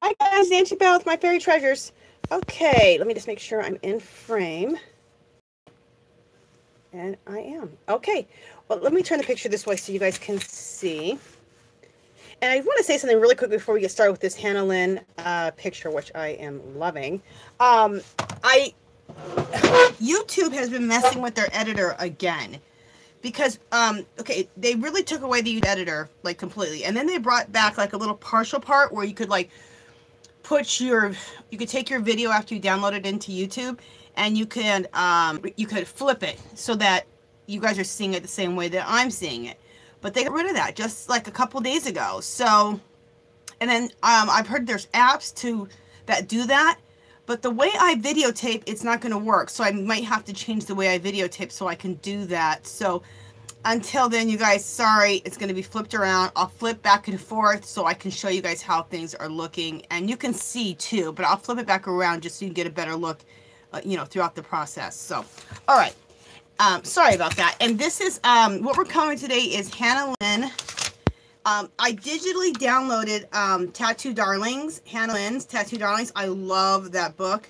Hi guys, Nancy Bell with My Fairy Treasures. Okay, let me just make sure I'm in frame. And I am. Okay, well, let me turn the picture this way so you guys can see. And I want to say something really quick before we get started with this Hannah Lynn picture, which I am loving. YouTube has been messing with their editor again. Because, okay, they really took away the editor, like, completely. And then they brought back, like, a little partial part where you could, like, you could take your video after you download it into YouTube, and you could flip it so that you guys are seeing it the same way that I'm seeing it. But they got rid of that just like a couple days ago. So, and then I've heard there's apps that do that, but the way I videotape, it's not going to work. So I might have to change the way I videotape so I can do that. So until then, you guys, sorry, it's going to be flipped around. I'll flip back and forth so I can show you guys how things are looking. And you can see too, but I'll flip it back around just so you can get a better look, you know, throughout the process. So, all right. Sorry about that. And this is, what we're covering today is Hannah Lynn. I digitally downloaded Tattoo Darlings, Hannah Lynn's Tattoo Darlings. I love that book.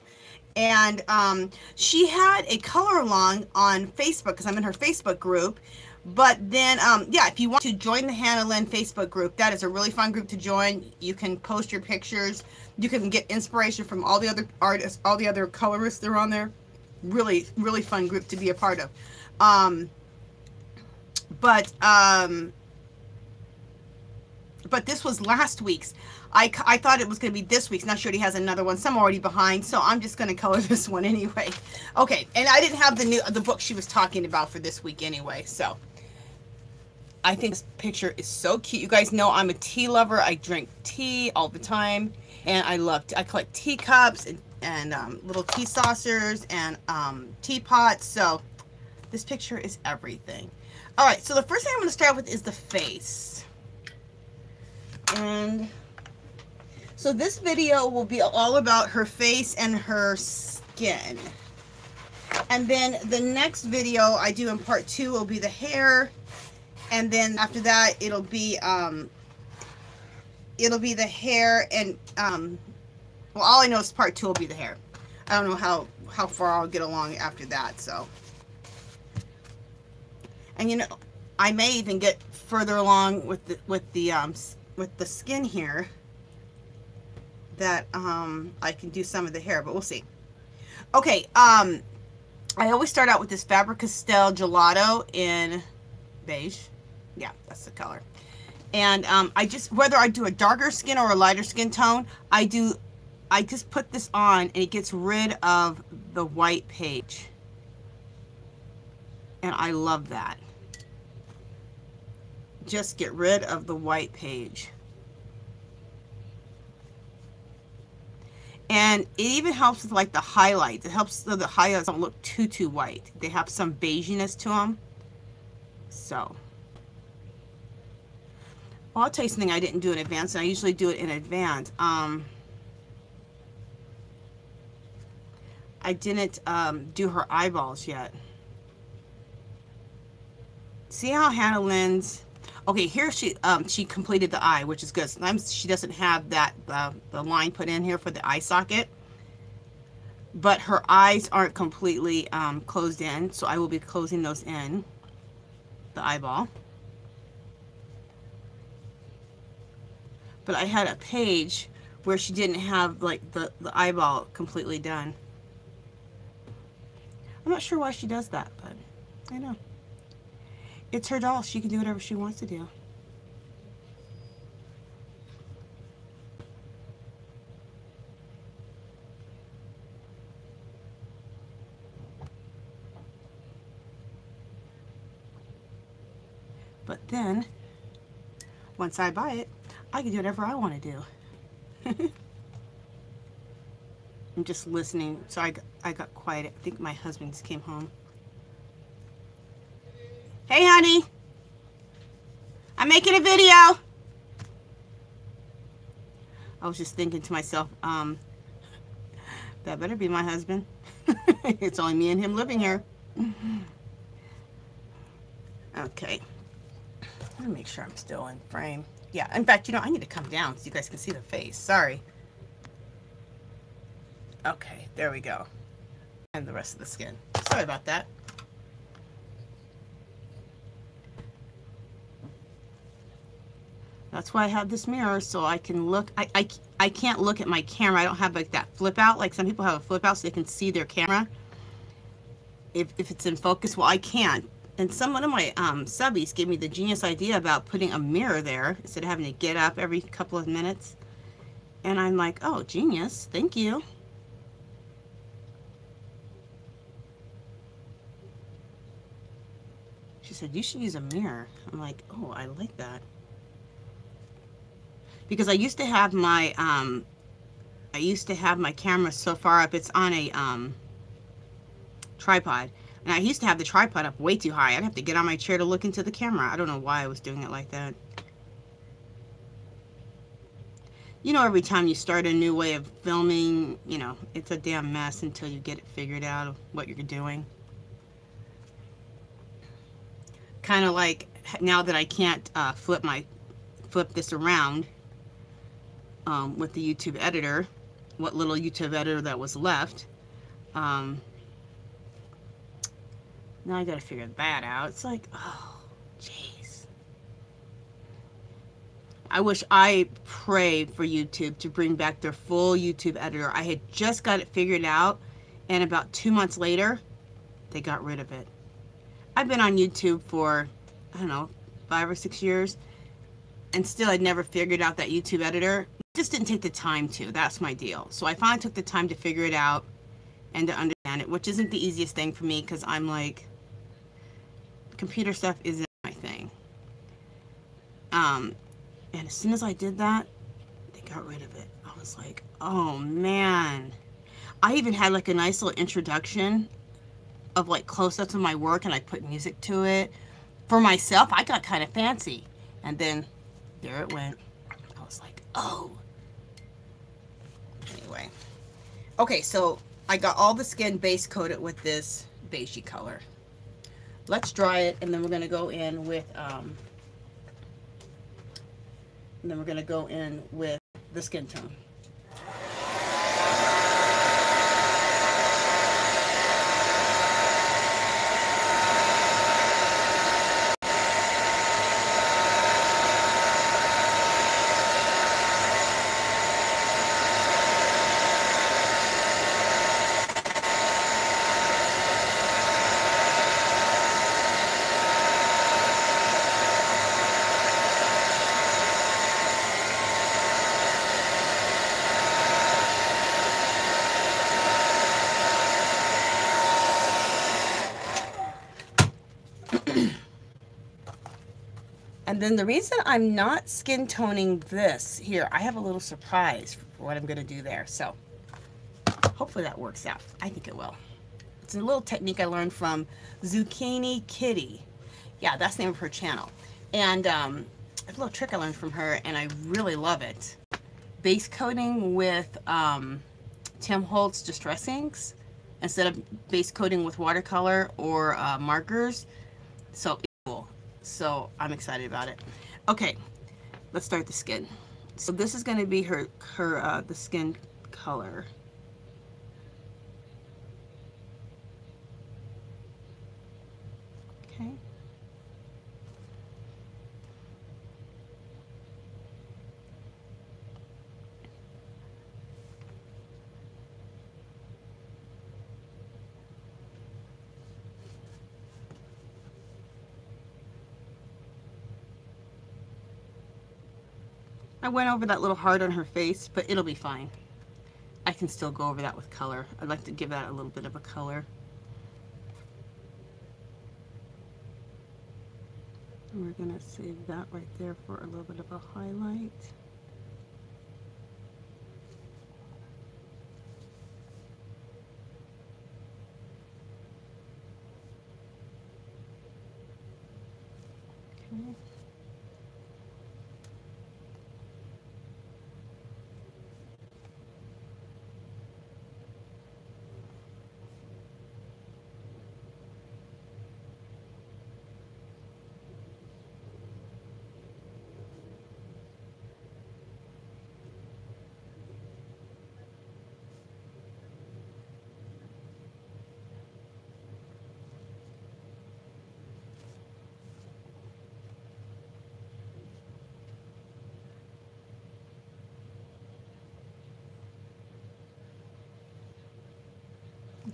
And she had a color along on Facebook because I'm in her Facebook group. But then, yeah, if you want to join the Hannah Lynn Facebook group, that is a really fun group to join. You can post your pictures. You can get inspiration from all the other artists, all the other colorists that are on there. Really, really fun group to be a part of. But this was last week's. I thought it was going to be this week's. Now she already has another one. Some already behind, so I'm just going to color this one anyway. Okay, and I didn't have the book she was talking about for this week anyway, so I think this picture is so cute. You guys know I'm a tea lover. I drink tea all the time, and I collect teacups and little tea saucers and teapots. So this picture is everything. All right, so the first thing I'm going to start with is the face. And so this video will be all about her face and her skin. And then the next video I do in part 2 will be the hair. And then after that, it'll be the hair and, well, all I know is part 2 will be the hair. I don't know how far I'll get along after that, so. And you know, I may even get further along with the skin here, that I can do some of the hair, but we'll see. Okay, I always start out with this Faber-Castell Gelato in beige. Yeah, that's the color. And whether I do a darker skin or a lighter skin tone, I just put this on and it gets rid of the white page. And I love that. Just get rid of the white page. And it even helps with like the highlights. It helps so the highlights don't look too white. They have some beiginess to them. So, well, I'll tell you something I didn't do in advance, and I usually do it in advance. I didn't do her eyeballs yet. See how Hannah Lynn's, okay, here she completed the eye, which is good. Sometimes she doesn't have that the line put in here for the eye socket, but her eyes aren't completely closed in, so I will be closing those in, the eyeball. But I had a page where she didn't have like the eyeball completely done. I'm not sure why she does that, but I know. It's her doll. She can do whatever she wants to do. But then, once I buy it, I can do whatever I want to do. I'm just listening. So I got quiet. I think my husband just came home. Hey, honey. I'm making a video. I was just thinking to myself, that better be my husband. It's only me and him living here. Okay. Let me make sure I'm still in frame. Yeah, in fact, you know, I need to come down so you guys can see the face. Sorry. Okay, there we go. And the rest of the skin. Sorry about that. That's why I have this mirror, so I can look. I can't look at my camera. I don't have like that flip out. Like some people have a flip out so they can see their camera if it's in focus. Well, I can't. And one of my subbies gave me the genius idea about putting a mirror there instead of having to get up every couple of minutes. And I'm like, oh, genius. Thank you. She said, you should use a mirror. I'm like, oh, I like that. Because I used to have my camera so far up, it's on a tripod. And I used to have the tripod up way too high. I'd have to get on my chair to look into the camera. I don't know why I was doing it like that. You know, every time you start a new way of filming, you know, it's a damn mess until you get it figured out of what you're doing. Kind of like now that I can't flip this around with the YouTube editor, what little YouTube editor that was left. Now I gotta figure that out. It's like, oh, jeez. I wish I pray for YouTube to bring back their full YouTube editor. I had just got it figured out, and about 2 months later, they got rid of it. I've been on YouTube for, I don't know, 5 or 6 years, and still I'd never figured out that YouTube editor. Just didn't take the time to. That's my deal. So I finally took the time to figure it out and to understand it, which isn't the easiest thing for me because I'm like, computer stuff isn't my thing. And as soon as I did that, they got rid of it. I was like, oh man. I even had like a nice little introduction of like close-ups of my work, and I put music to it. For myself, I got kind of fancy. And then there it went. I was like, oh. Anyway. Okay, so I got all the skin base coated with this beigey color. Let's dry it, and then we're going to go in with the skin tone. And then the reason I'm not skin toning this here, I have a little surprise for what I'm going to do there. So hopefully that works out. I think it will. It's a little technique I learned from Zucchini Kitty. Yeah, that's the name of her channel. And a little trick I learned from her, and I really love it. Base coating with Tim Holtz Distress Inks instead of base coating with watercolor or markers. So it's cool. So I'm excited about it. Okay, let's start the skin. So this is going to be the skin color. Okay. I went over that little heart on her face, but it'll be fine. I can still go over that with color. I'd like to give that a little bit of a color. And we're going to save that right there for a little bit of a highlight. Okay.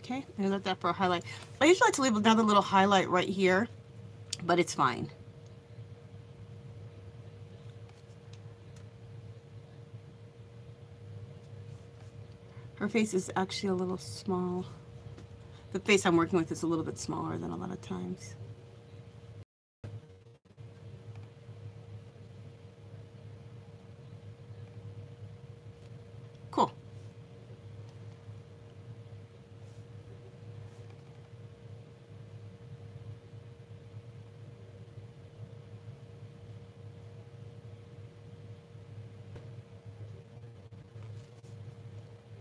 Okay, and let that for a highlight. I usually like to leave another little highlight right here, but it's fine. Her face is actually a little small. The face I'm working with is a little bit smaller than a lot of times. Cool.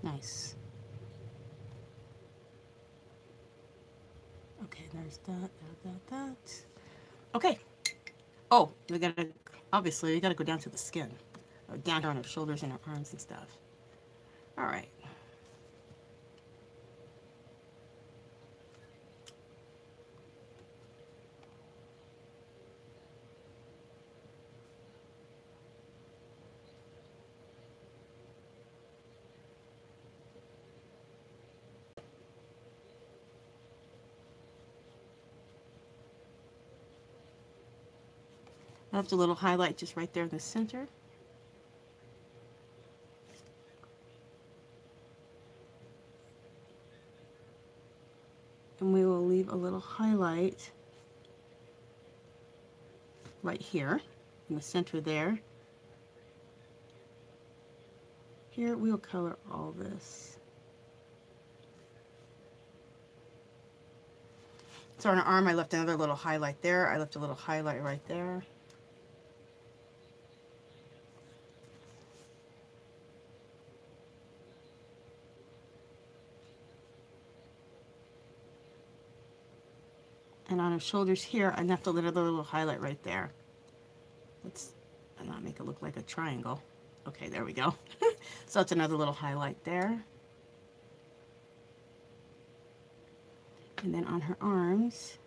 Nice. Okay, there's that. Okay. Oh, we gotta, obviously, we gotta go down to the skin. Down on her shoulders and her arms and stuff. All right. I left a little highlight just right there in the center. And we will leave a little highlight right here in the center there. Here we'll color all this. So on her arm, I left another little highlight there. I left a little highlight right there. And on her shoulders here, I left a little highlight right there. Let's not make it look like a triangle. Okay, there we go. So that's another little highlight there. And then on her arms,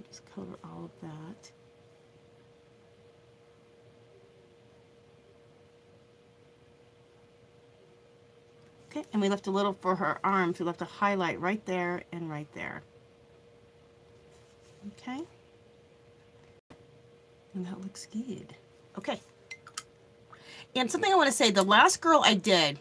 just cover all of that. Okay, and we left a little for her arms. We left a highlight right there and right there. Okay. And that looks good. Okay. And something I want to say, the last girl I did,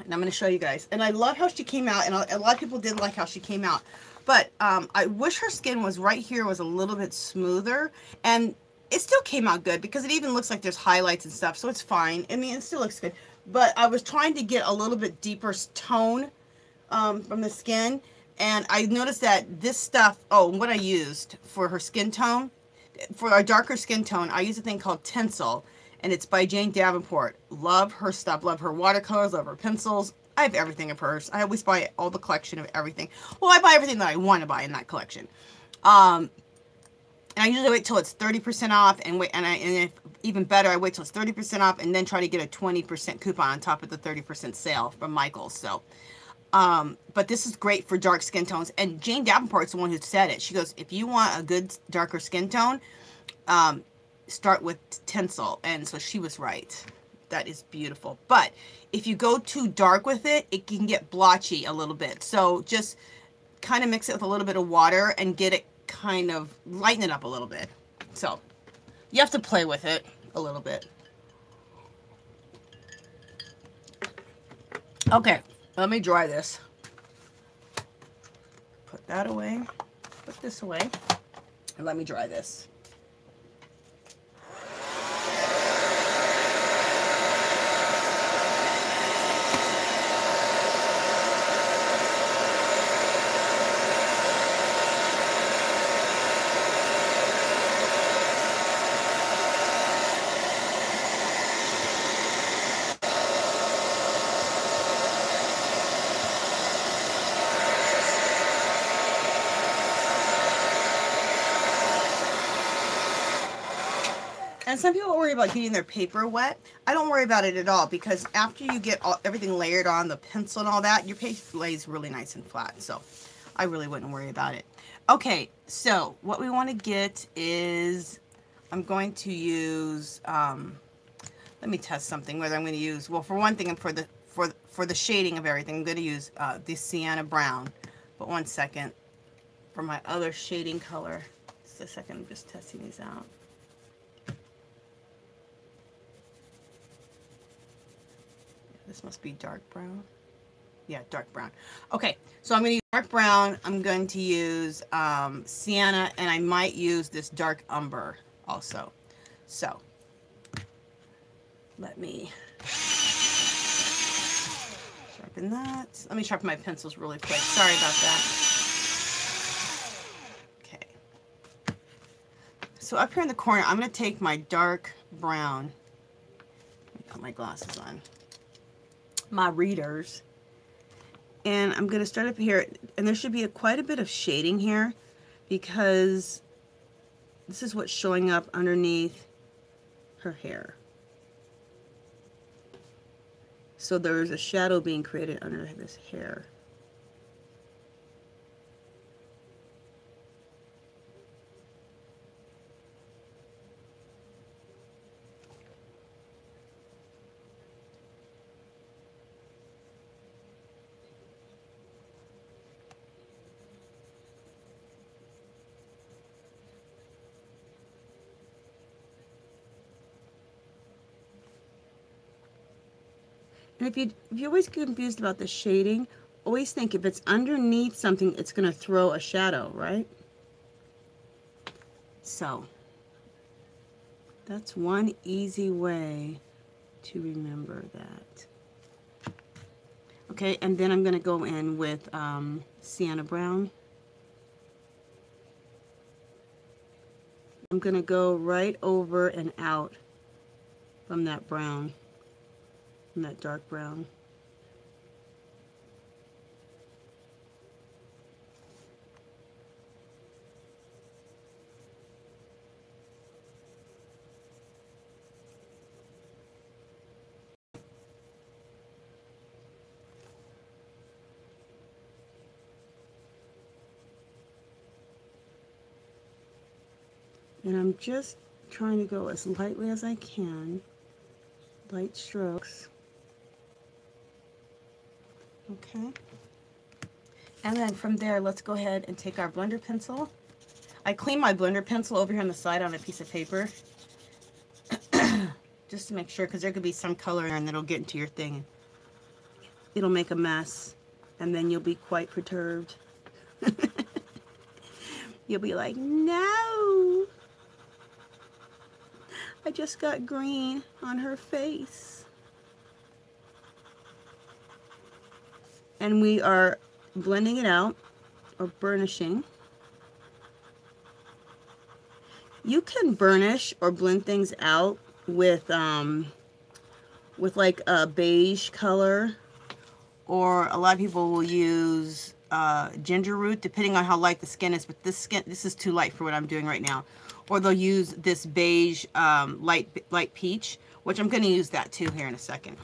and I'm going to show you guys, and I love how she came out, and a lot of people didn't like how she came out, but I wish her skin was right here, was a little bit smoother, and it still came out good, because it even looks like there's highlights and stuff, so it's fine. I mean, it still looks good. But I was trying to get a little bit deeper tone from the skin. And I noticed that this stuff, oh, what I used for her skin tone, for a darker skin tone, I use a thing called Tinsel. And it's by Jane Davenport. Love her stuff. Love her watercolors. Love her pencils. I have everything of hers. I always buy all the collection of everything. Well, I buy everything that I want to buy in that collection. And I usually wait till it's 30% off, and if even better, I wait till it's 30% off, and then try to get a 20% coupon on top of the 30% sale from Michaels. So, but this is great for dark skin tones. And Jane Davenport's the one who said it. She goes, if you want a good darker skin tone, start with Tinsel. And so she was right. That is beautiful. But if you go too dark with it, it can get blotchy a little bit. So just kind of mix it with a little bit of water and get it kind of lighten it up a little bit. So you have to play with it a little bit. Okay, let me dry this. Put that away, put this away, and let me dry this. And some people worry about getting their paper wet. I don't worry about it at all, because after you get everything layered on, the pencil and all that, your paper lays really nice and flat. So I really wouldn't worry about it. Okay, so what we want to get is, I'm going to use let me test something, whether I'm going to use, well, for one thing, and for the shading of everything, I'm going to use the sienna brown. But one second, for my other shading color, just a second, I'm just testing these out. This must be dark brown. Yeah, dark brown. Okay, so I'm going to use dark brown. I'm going to use sienna, and I might use this dark umber also. So let me sharpen that. Let me sharpen my pencils really quick. Sorry about that. Okay. So up here in the corner, I'm going to take my dark brown. Let me put my glasses on. My readers. And I'm going to start up here, and there should be quite a bit of shading here because this is what's showing up underneath her hair. So there's a shadow being created under this hair. And if you always get confused about the shading, always think if it's underneath something, it's going to throw a shadow, right? So that's one easy way to remember that. Okay, and then I'm going to go in with sienna brown. I'm going to go right over and out from that brown. That dark brown. And I'm just trying to go as lightly as I can. Light strokes. Okay. And then from there, let's go ahead and take our blender pencil. I clean my blender pencil over here on the side on a piece of paper. Just to make sure, because there could be some color in there and it'll get into your thing. It'll make a mess, and then you'll be quite perturbed. You'll be like, no! I just got green on her face. And we are blending it out, or burnishing. You can burnish or blend things out with like a beige color, or a lot of people will use ginger root, depending on how light the skin is. But this is too light for what I'm doing right now. Or they'll use this beige light peach, which I'm going to use that too here in a second.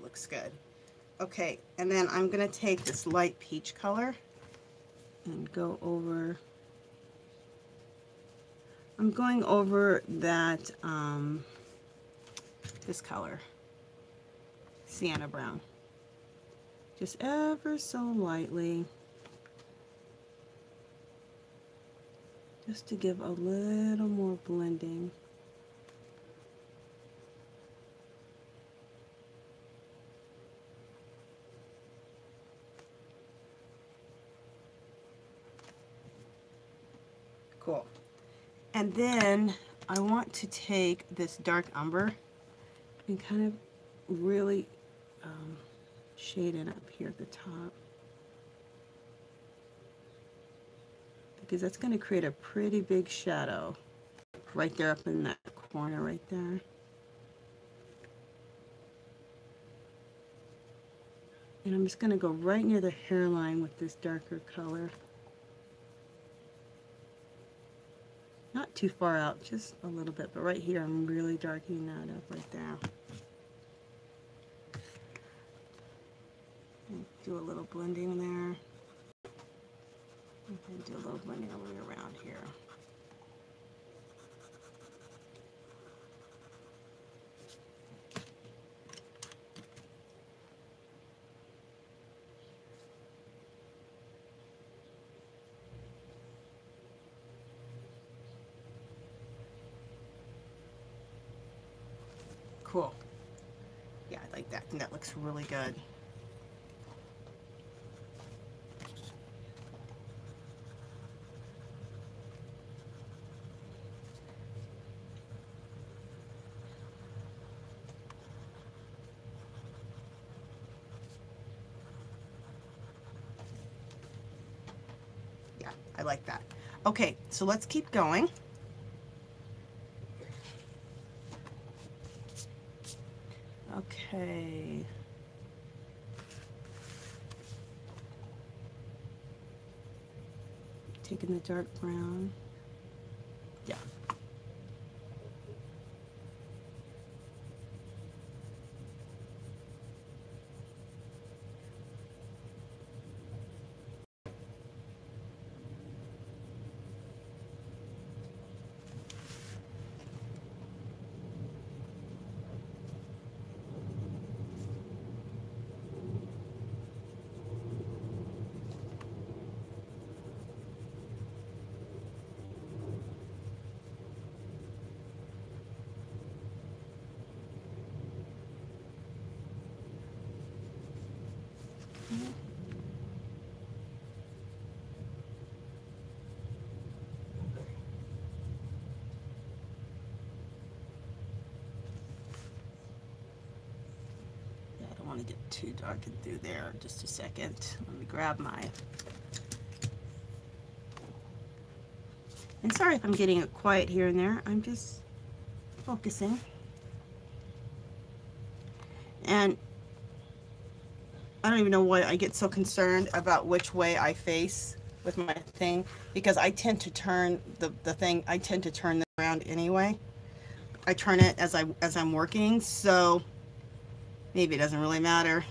Looks good. Okay, and then I'm going to take this light peach color and go over. I'm going over that, this color, sienna brown, just ever so lightly, just to give a little more blending. Cool. And then I want to take this dark umber and kind of really shade it up here at the top. because that's going to create a pretty big shadow right there up in that corner right there. And I'm just going to go right near the hairline with this darker color. Not too far out, just a little bit, but right here I'm really darkening that up right there. And do a little blending there. And do a little blending all the way around here. Cool. Yeah, I like that. I think that looks really good. Yeah, I like that. Okay, so let's keep going. Okay. Taking the dark brown. Yeah. Want to get too dark and through there. Just a second. Let me grab my. And sorry if I'm getting it quiet here and there. I'm just focusing. And I don't even know why I get so concerned about which way I face with my thing, because I tend to turn the thing. I tend to turn this around anyway. I turn it as I'm working, so. Maybe it doesn't really matter.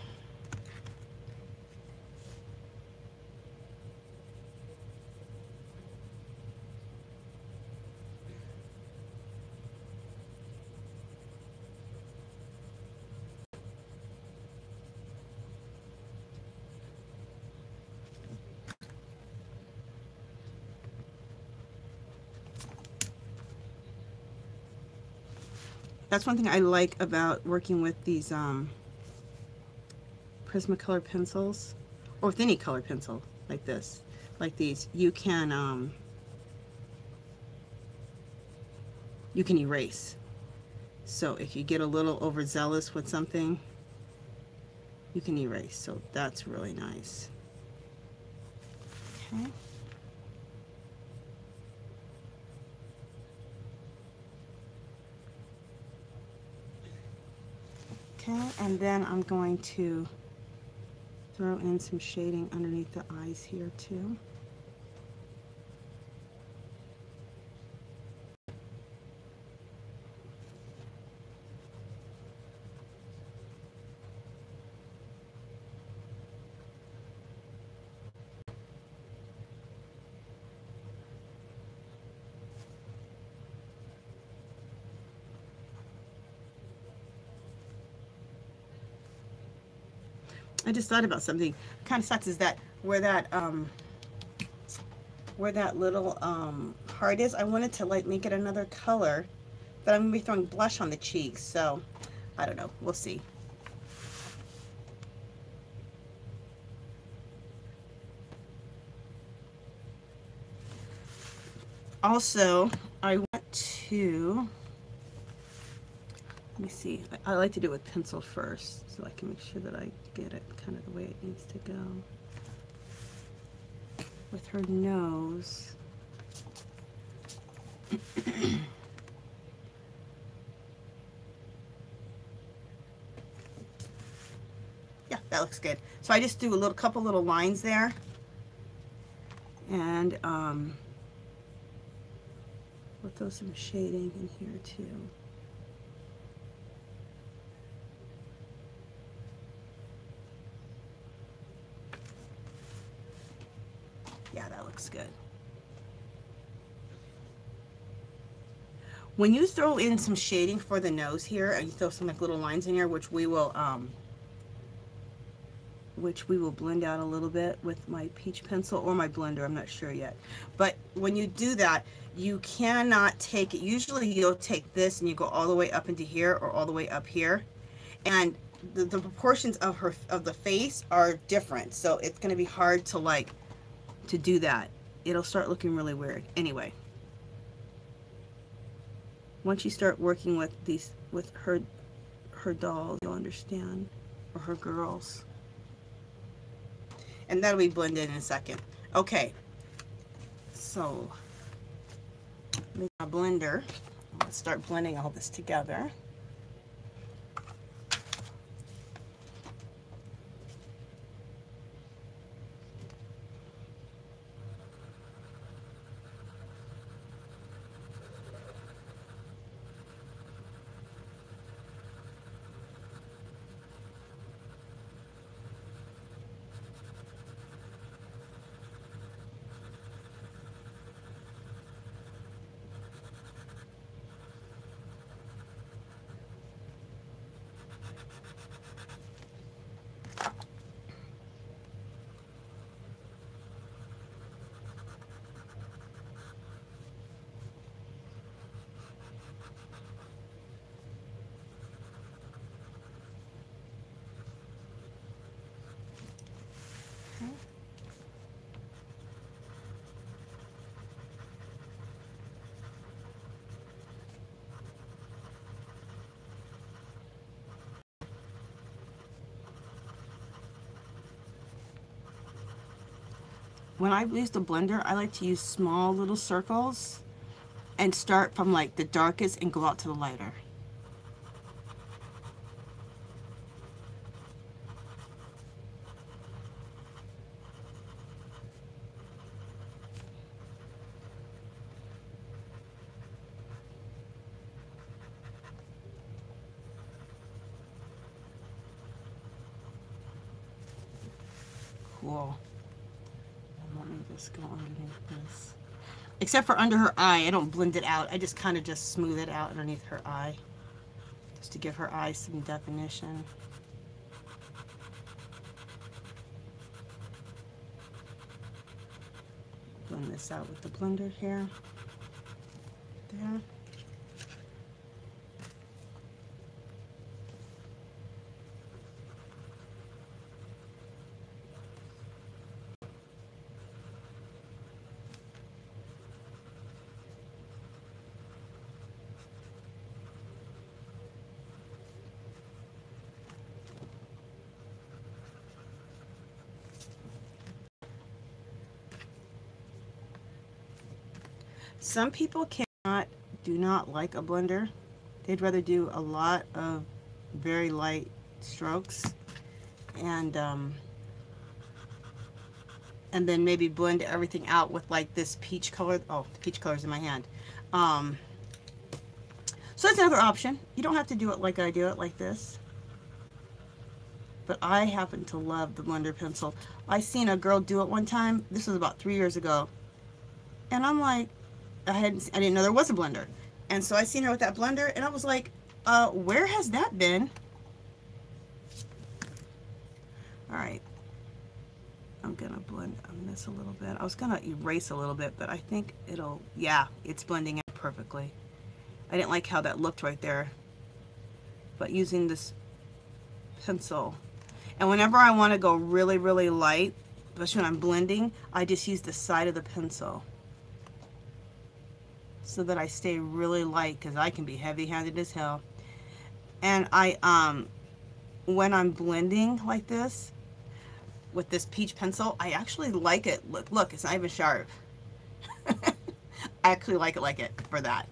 That's one thing I like about working with these Prismacolor pencils, or with any color pencil like this, like these. You can erase. So if you get a little overzealous with something, you can erase. So that's really nice. Okay. Okay, and then I'm going to throw in some shading underneath the eyes here too. I just thought about something. Kind of sucks is that where that little heart is, I wanted to like make it another color, but I'm gonna be throwing blush on the cheeks, so I don't know. We'll see. Also, I want to, let me see, I like to do it with pencil first so I can make sure that I get it kind of the way it needs to go. With her nose, Yeah, that looks good. So I just do a couple little lines there. And we'll throw some shading in here too. Yeah, that looks good. When you throw in some shading for the nose here, and you throw some like little lines in here, which we will blend out a little bit with my peach pencil or my blender, I'm not sure yet. But when you do that, you cannot take it. Usually you'll take this and you go all the way up into here or all the way up here. And the proportions of the face are different. So it's going to be hard to like, to do that. It'll start looking really weird. Anyway. Once you start working with these, with her dolls, you'll understand, or her girls. And that'll be blended in a second. Okay, so make a blender. Let's start blending all this together. When I use the blender, I like to use small little circles and start from like the darkest and go out to the lighter. Cool. Let me just go underneath this. Except for under her eye, I don't blend it out. I just kind of just smooth it out underneath her eye. Just to give her eye some definition. Blend this out with the blender here. There. Some people do not like a blender. They'd rather do a lot of very light strokes and then maybe blend everything out with like this peach color. Oh, the peach color's in my hand. So that's another option. You don't have to do it like I do it, like this. But I happen to love the blender pencil. I seen a girl do it one time. This was about 3 years ago. And I'm like, I didn't know there was a blender. And so I seen her with that blender and I was like, where has that been? All right. I'm gonna blend on this a little bit. I was gonna erase a little bit, but I think it'll, yeah, it's blending out perfectly. I didn't like how that looked right there. But using this pencil, and whenever I want to go really, really light, especially when I'm blending, I just use the side of the pencil so that I stay really light, because I can be heavy-handed as hell. And when I'm blending like this with this peach pencil, I actually like it. Look, it's not even sharp. I actually like it for that.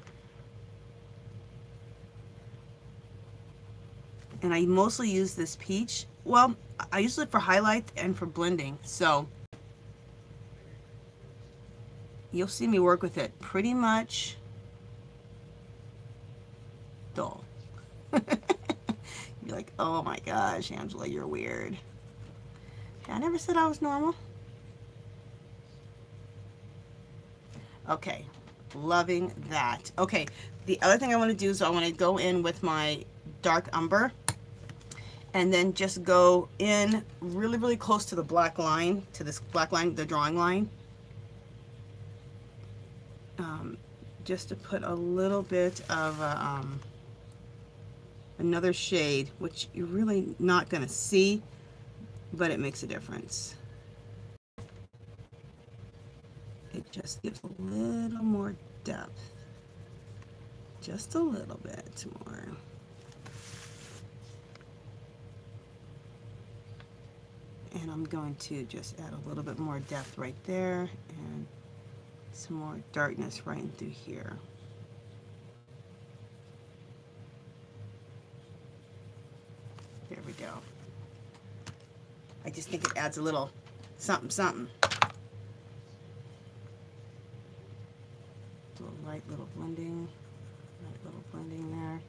And I mostly use this peach. Well, I use it for highlight and for blending. So you'll see me work with it pretty much dull. You're like, oh my gosh, Angela, you're weird. I never said I was normal. Okay, loving that. Okay, the other thing I want to do is I want to go in with my dark umber and then just go in really, really close to the black line, to this black line, the drawing line. Just to put a little bit of another shade, which you're really not going to see, but it makes a difference. It just gives a little more depth, just a little bit more. And I'm going to just add a little bit more depth right there and some more darkness right through here. There we go. I just think it adds a little something, something. Light little blending there.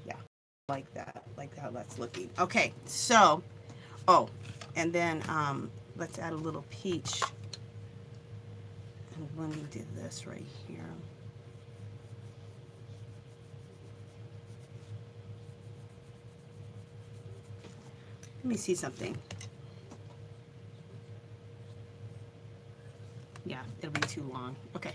Yeah, like that that's looking. Okay, so, oh, and then let's add a little peach. And let me do this right here. Let me see something. Yeah, it'll be too long. Okay.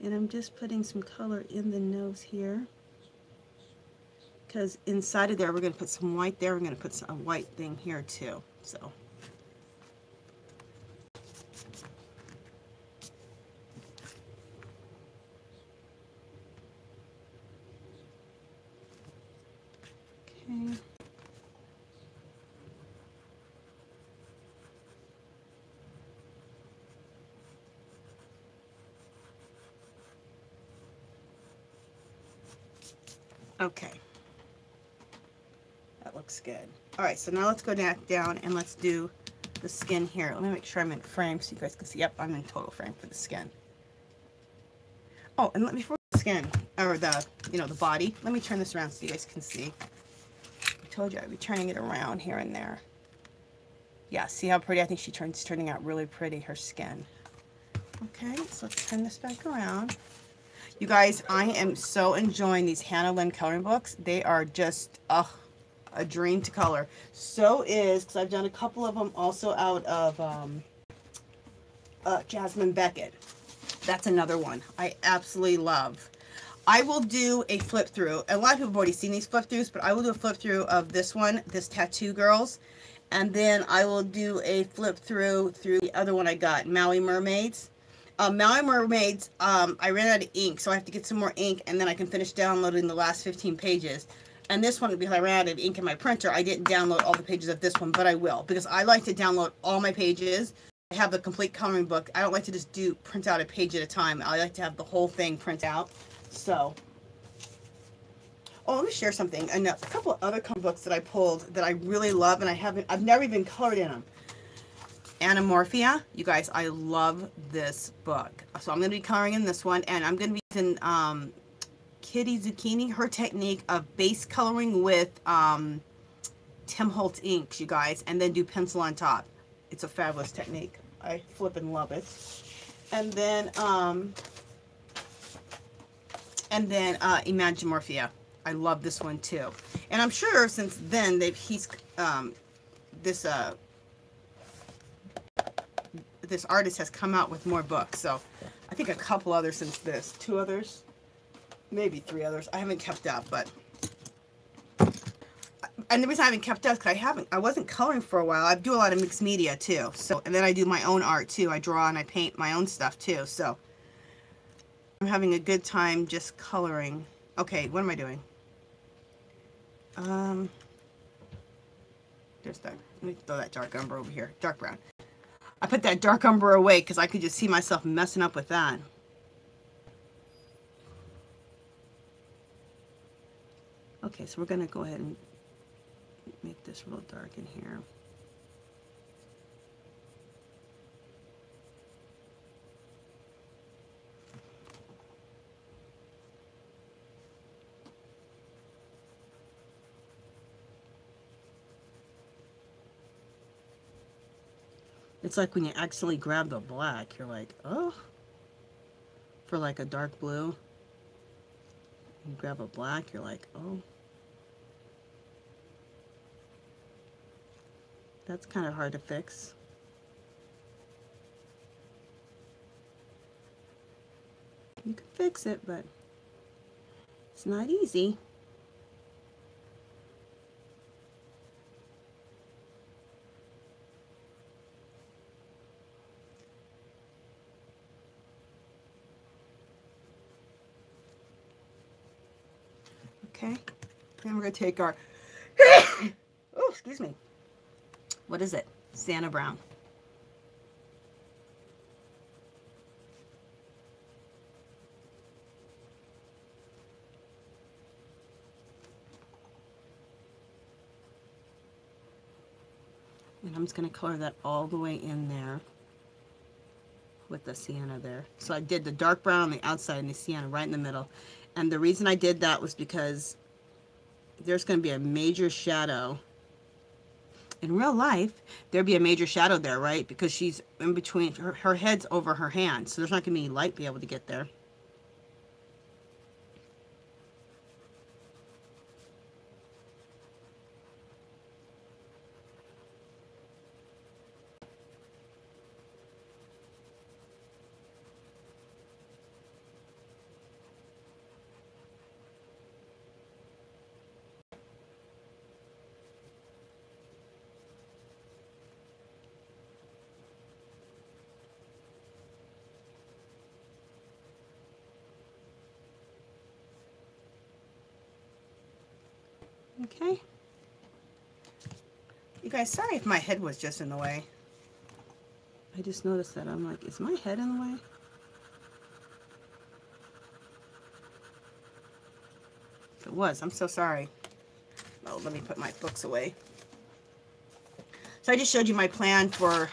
And I'm just putting some color in the nose here, because inside of there we're going to put some white there. We're going to put a white thing here too. So okay. Okay, that looks good. All right, so now let's go down and let's do the skin here. Let me make sure I'm in frame so you guys can see. Yep, I'm in total frame for the skin. Oh, and before the skin, or the, the body, let me turn this around so you guys can see. I told you I'd be turning it around here and there. Yeah, see how pretty? I think she's turning out really pretty, her skin. Okay, so let's turn this back around. You guys, I am so enjoying these Hannah Lynn coloring books. They are just a dream to color. So is, because I've done a couple of them also out of Jasmine Beckett. That's another one I absolutely love. I will do a flip through. A lot of people have already seen these flip throughs, but I will do a flip through of this one, this Tattoo Girls. And then I will do a flip through the other one I got, Maui Mermaids. Maui Mermaids, I ran out of ink, so I have to get some more ink, and then I can finish downloading the last 15 pages. And this one, because I ran out of ink in my printer, I didn't download all the pages of this one, but I will, because I like to download all my pages. I have the complete coloring book. I don't like to just print out a page at a time. I like to have the whole thing print out. So, oh, let me share something. A couple of other coloring books that I pulled that I really love, and I've never even colored in them. Anamorphia, you guys, I love this book. So I'm going to be coloring in this one, and I'm going to be using Kitty Zucchini, her technique of base coloring with Tim Holtz inks, you guys, and then do pencil on top. It's a fabulous technique. I flippin' love it. And then Imagimorphia. I love this one too. And I'm sure since then this artist has come out with more books. So I think a couple others since this. 2 others, maybe 3 others. I haven't kept up, but and the reason I haven't kept up, because I wasn't coloring for a while. I do a lot of mixed media too. So, and then I do my own art too. I draw and I paint my own stuff too. So I'm having a good time just coloring. Okay, what am I doing? There's that. Let me throw that dark umber over here. Dark brown. I put that dark umber away because I could just see myself messing up with that. Okay, so we're going to go ahead and make this real dark in here. It's like when you accidentally grab the black, you're like, oh, for like a dark blue. You grab a black, you're like, oh. That's kind of hard to fix. You can fix it, but it's not easy. Okay, then we're going to take our, oh, excuse me. What is it? Sienna brown. And I'm just going to color that all the way in there with the sienna there. So I did the dark brown on the outside and the sienna right in the middle. And the reason I did that was because there's going to be a major shadow. In real life, there'd be a major shadow there, right? Because she's in between, her head's over her hand. So there's not going to be any light be able to get there. Okay. You guys, sorry if my head was just in the way. I just noticed that. I'm like, is my head in the way? If it was, I'm so sorry. Oh, let me put my books away. So I just showed you my plan for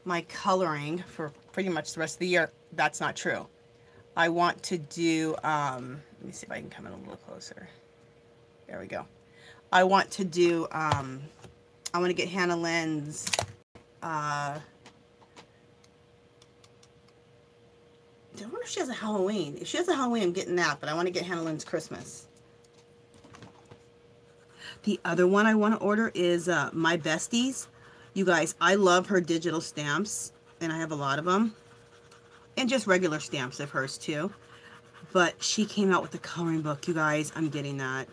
my coloring for pretty much the rest of the year. That's not true. I want to do, let me see if I can come in a little closer. There we go. I want to do, I want to get Hannah Lynn's, I wonder if she has a Halloween. If she has a Halloween, I'm getting that, but I want to get Hannah Lynn's Christmas. The other one I want to order is My Besties. You guys, I love her digital stamps, and I have a lot of them. And just regular stamps of hers, too. But she came out with a coloring book, you guys. I'm getting that.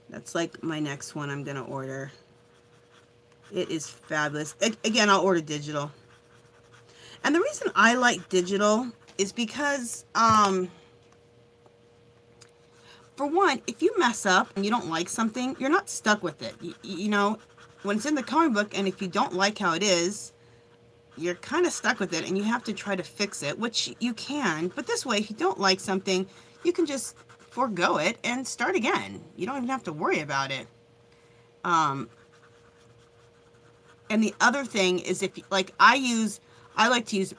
That's like my next one I'm going to order. It is fabulous. Again, I'll order digital. And the reason I like digital is because, for one, if you mess up and you don't like something, you're not stuck with it. You know, when it's in the coloring book and if you don't like how it is, you're kind of stuck with it and you have to try to fix it, which you can. But this way, if you don't like something, you can just forego it and start again. You don't even have to worry about it. And the other thing is, if like I like to use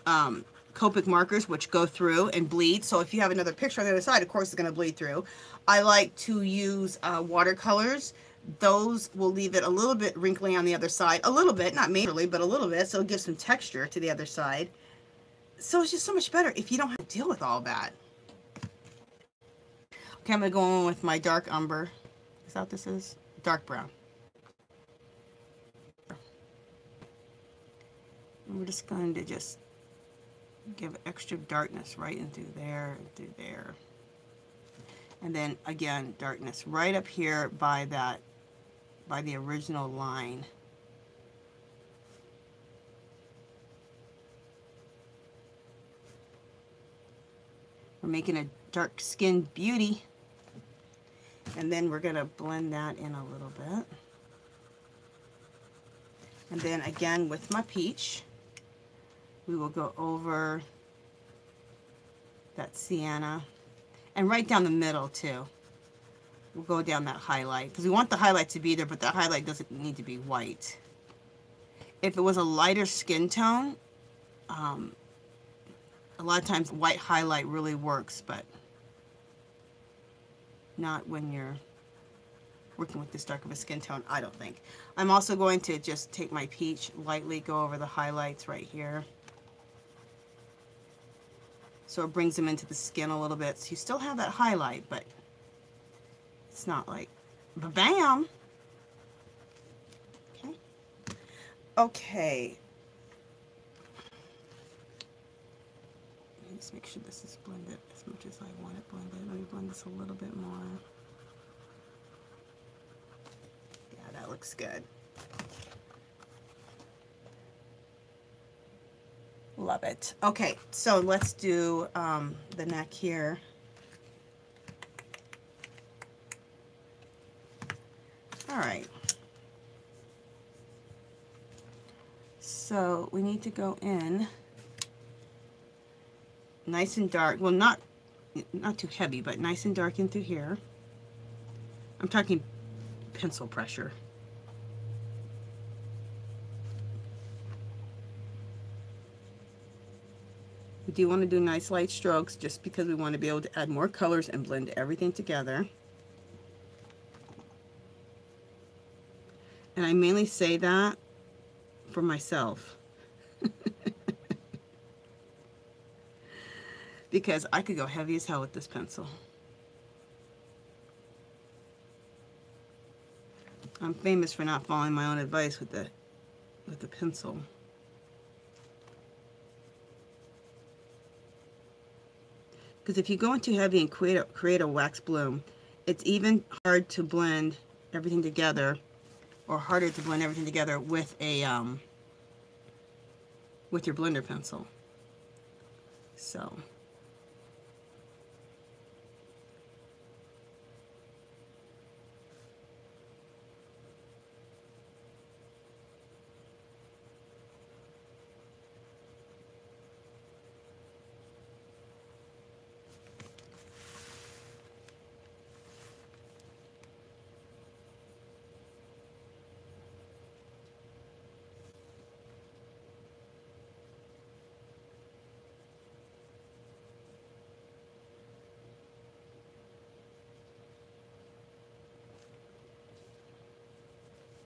Copic markers, which go through and bleed. So if you have another picture on the other side, of course it's going to bleed through. I like to use watercolors. Those will leave it a little bit wrinkly on the other side. A little bit, not majorly, but a little bit. So it gives some texture to the other side. So it's just so much better if you don't have to deal with all that. Okay, I'm going to go on with my dark umber. Is that what this is? Dark brown. And we're just going to just give extra darkness right in through there and through there. And then again, darkness right up here by that by the original line. We're making a dark skinned beauty. And then we're going to blend that in a little bit. And then again with my peach, we will go over that sienna and right down the middle too. We'll go down that highlight because we want the highlight to be there, but that highlight doesn't need to be white. If it was a lighter skin tone, a lot of times white highlight really works, but not when you're working with this dark of a skin tone, I don't think. I'm also going to just take my peach, lightly go over the highlights right here. So it brings them into the skin a little bit. So you still have that highlight, but it's not like ba-bam. Okay. Okay. Just make sure this is blended as much as I want it blended. Let me blend this a little bit more. Yeah, that looks good. Love it. Okay, so let's do the neck here. All right. So we need to go in nice and dark. Well, not too heavy, but nice and dark in through here. I'm talking pencil pressure. We do want to do nice light strokes just because we want to be able to add more colors and blend everything together. And I mainly say that for myself. Because I could go heavy as hell with this pencil. I'm famous for not following my own advice with the pencil. Because if you go in too heavy and create a wax bloom, it's even hard to blend everything together, or harder to blend everything together with a with your blender pencil. So.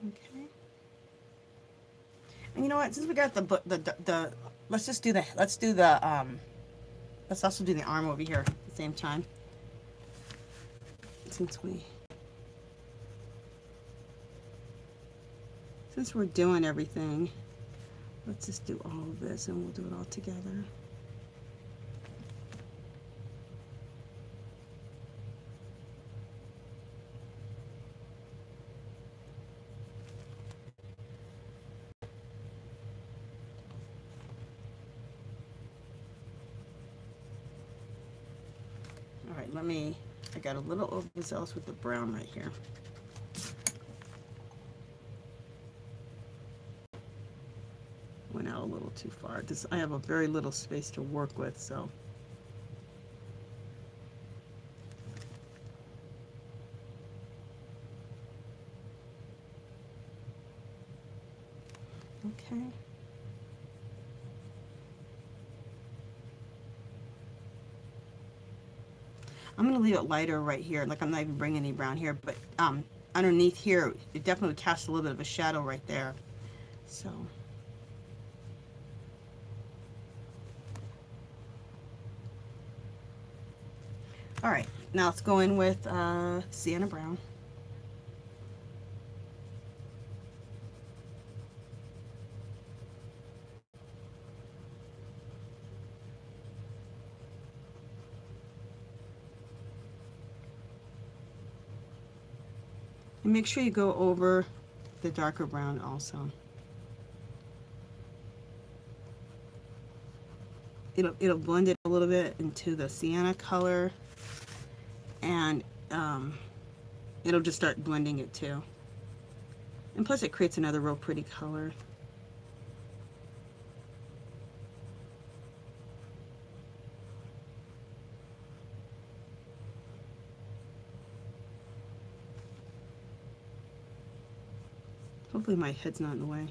Okay. And you know what? Since we got the let's also do the arm over here at the same time. Since we're doing everything, let's just do all of this and we'll do it all together. Alright, I got a little overzealous with the brown right here. Went out a little too far. I have a very little space to work with, so. Okay. I'm going to leave it lighter right here, like I'm not even bringing any brown here, but underneath here, it definitely casts a little bit of a shadow right there. So. All right, now let's go in with sienna brown. And make sure you go over the darker brown also. It'll blend it a little bit into the sienna color, and it'll just start blending it too. And plus it creates another real pretty color. Hopefully my head's not in the way.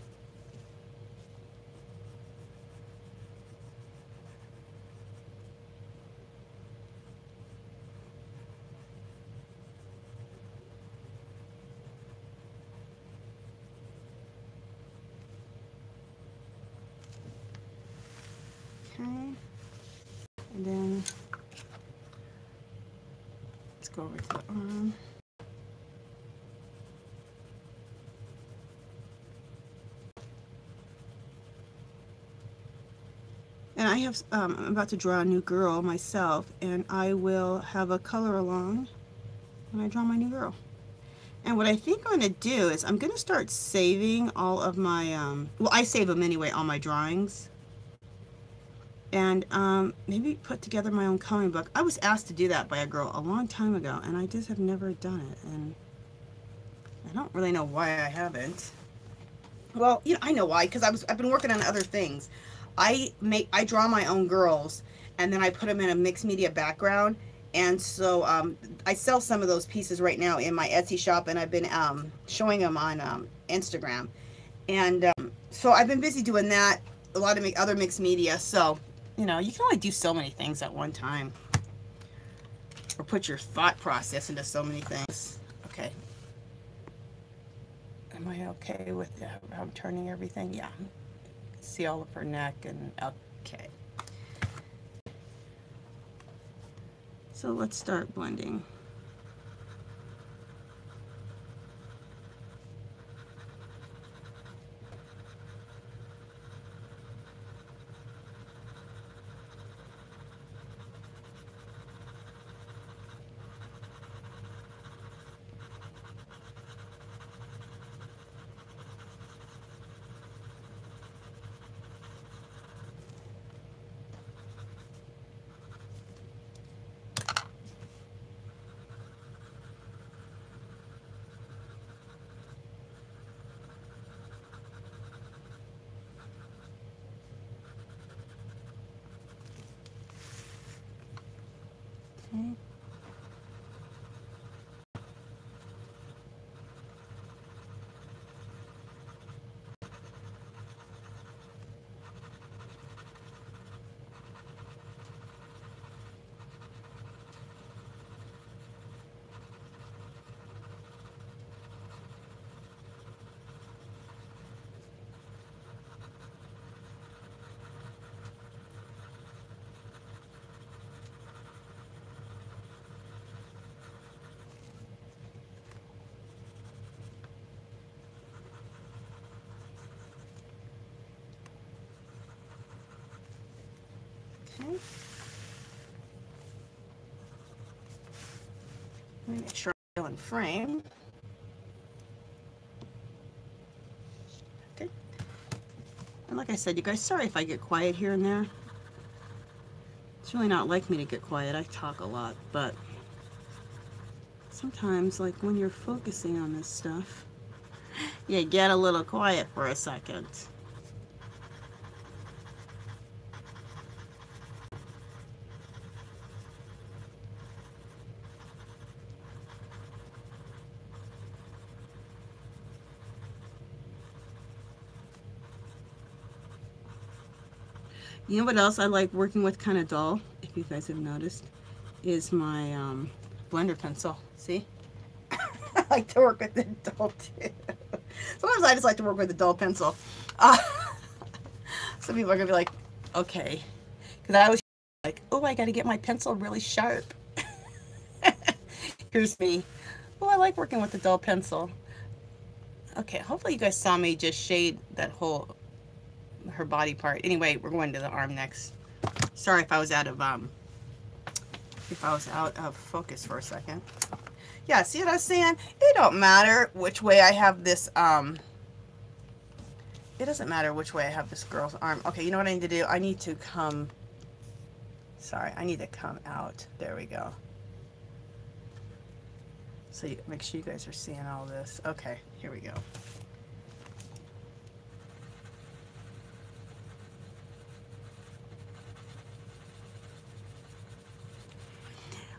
Okay, and then let's go over to the arm. And I have, I'm about to draw a new girl myself, and I will have a color along when I draw my new girl. And what I think I'm going to do is I'm going to start saving all of my, well, I save them anyway, all my drawings. And maybe put together my own coloring book. I was asked to do that by a girl a long time ago, and I just have never done it. And I don't really know why I haven't. Well, you know, I know why, because I've been working on other things. I draw my own girls, and then I put them in a mixed media background, and so I sell some of those pieces right now in my Etsy shop, and I've been showing them on Instagram, and so I've been busy doing that, a lot of other mixed media. So, you know, you can only do so many things at one time, or put your thought process into so many things. Okay, am I okay with how I'm turning everything? Yeah. See all of her neck, and okay. So let's start blending. Okay. Okay. Let me make sure I'm still in frame. Okay. And like I said, you guys, sorry if I get quiet here and there. It's really not like me to get quiet. I talk a lot, but sometimes, like when you're focusing on this stuff, you get a little quiet for a second. You know what else I like working with kind of dull, if you guys have noticed, is my blender pencil. See? I like to work with the dull too. Sometimes I just like to work with the dull pencil. Some people are going to be like, okay. Because I always like, oh, I got to get my pencil really sharp. Here's me. Oh, I like working with the dull pencil. Okay, hopefully you guys saw me just shade that whole her body part. Anyway, we're going to the arm next. Sorry if I was out of focus for a second. Yeah, see what I was saying? It don't matter which way I have this, it doesn't matter which way I have this girl's arm. Okay, you know what I need to do? I need to come, sorry, I need to come out. There we go. So you, make sure you guys are seeing all this. Okay, here we go.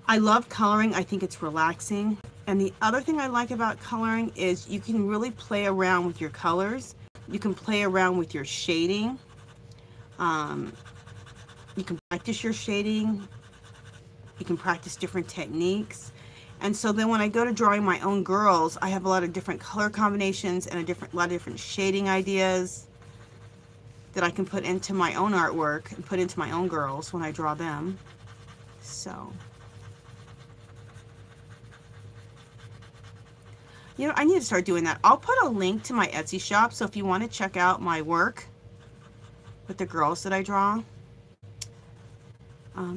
I love coloring. I think it's relaxing. And the other thing I like about coloring is you can really play around with your colors. You can play around with your shading. You can practice your shading. You can practice different techniques. And so then when I go to drawing my own girls, I have a lot of different color combinations and a lot of different shading ideas that I can put into my own artwork and put into my own girls when I draw them. So, you know, I need to start doing that. I'll put a link to my Etsy shop, so if you want to check out my work with the girls that I draw,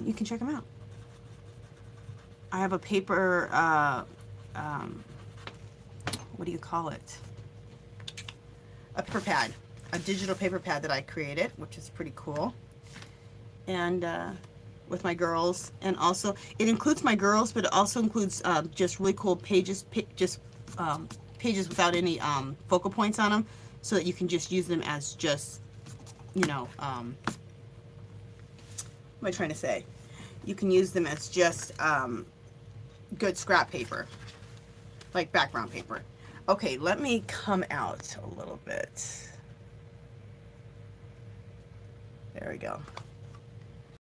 you can check them out. I have a paper, what do you call it? A paper pad, a digital paper pad that I created, which is pretty cool. And with my girls, and also it includes my girls, but it also includes just really cool pages, pages without any focal points on them, so that you can just use them as just, you know, what am I trying to say? You can use them as just good scrap paper, like background paper. Okay, let me come out a little bit. There we go.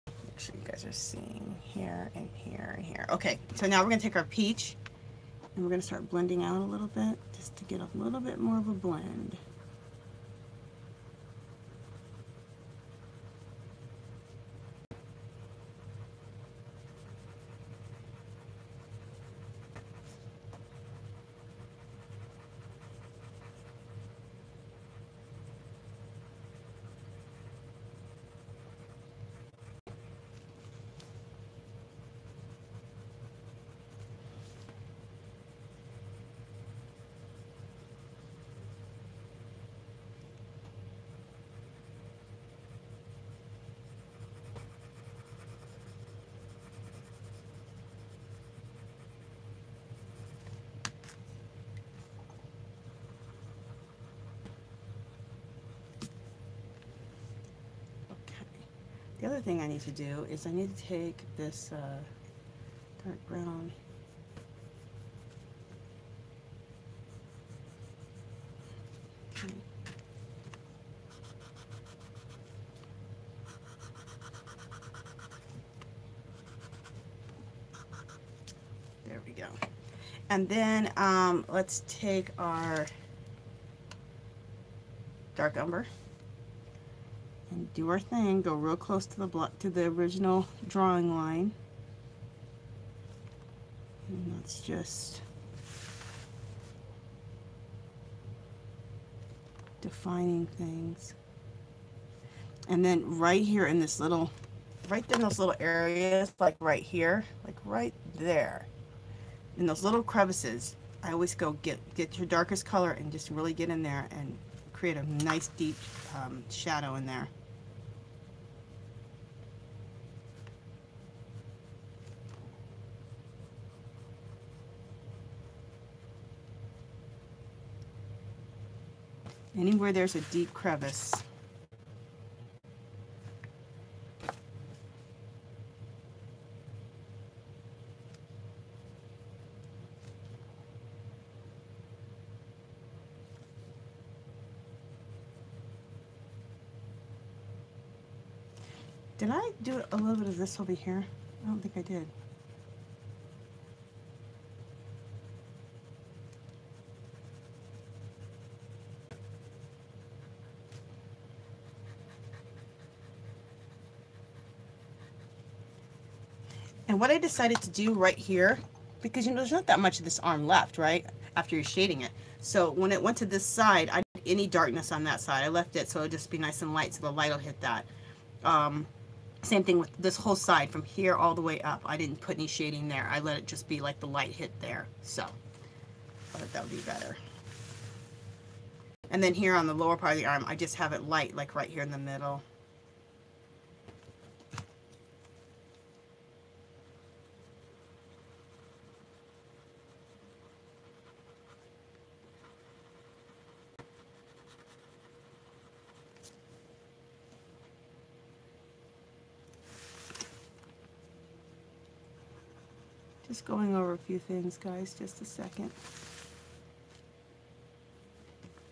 Make sure you guys are seeing here and here and here. Okay, so now we're going to take our peach and we're going to start blending out a little bit just to get a little bit more of a blend. The other thing I need to do is I need to take this dark brown, okay. There we go. And then let's take our dark umber and do our thing. Go real close to the original drawing line, and that's just defining things. And then right here in this little, right in those little areas, like right here, like right there, in those little crevices, I always go get your darkest color and just really get in there and create a nice deep shadow in there. Anywhere there's a deep crevice. Did I do a little bit of this over here? I don't think I did. And what I decided to do right here, because you know there's not that much of this arm left, right? After you're shading it. So when it went to this side, I didn't have any darkness on that side. I left it so it'll just be nice and light so the light will hit that. Same thing with this whole side from here all the way up. I didn't put any shading there. I let it just be like the light hit there. So I thought that would be better. And then here on the lower part of the arm, I just have it light, like right here in the middle. Just going over a few things, guys, just a second.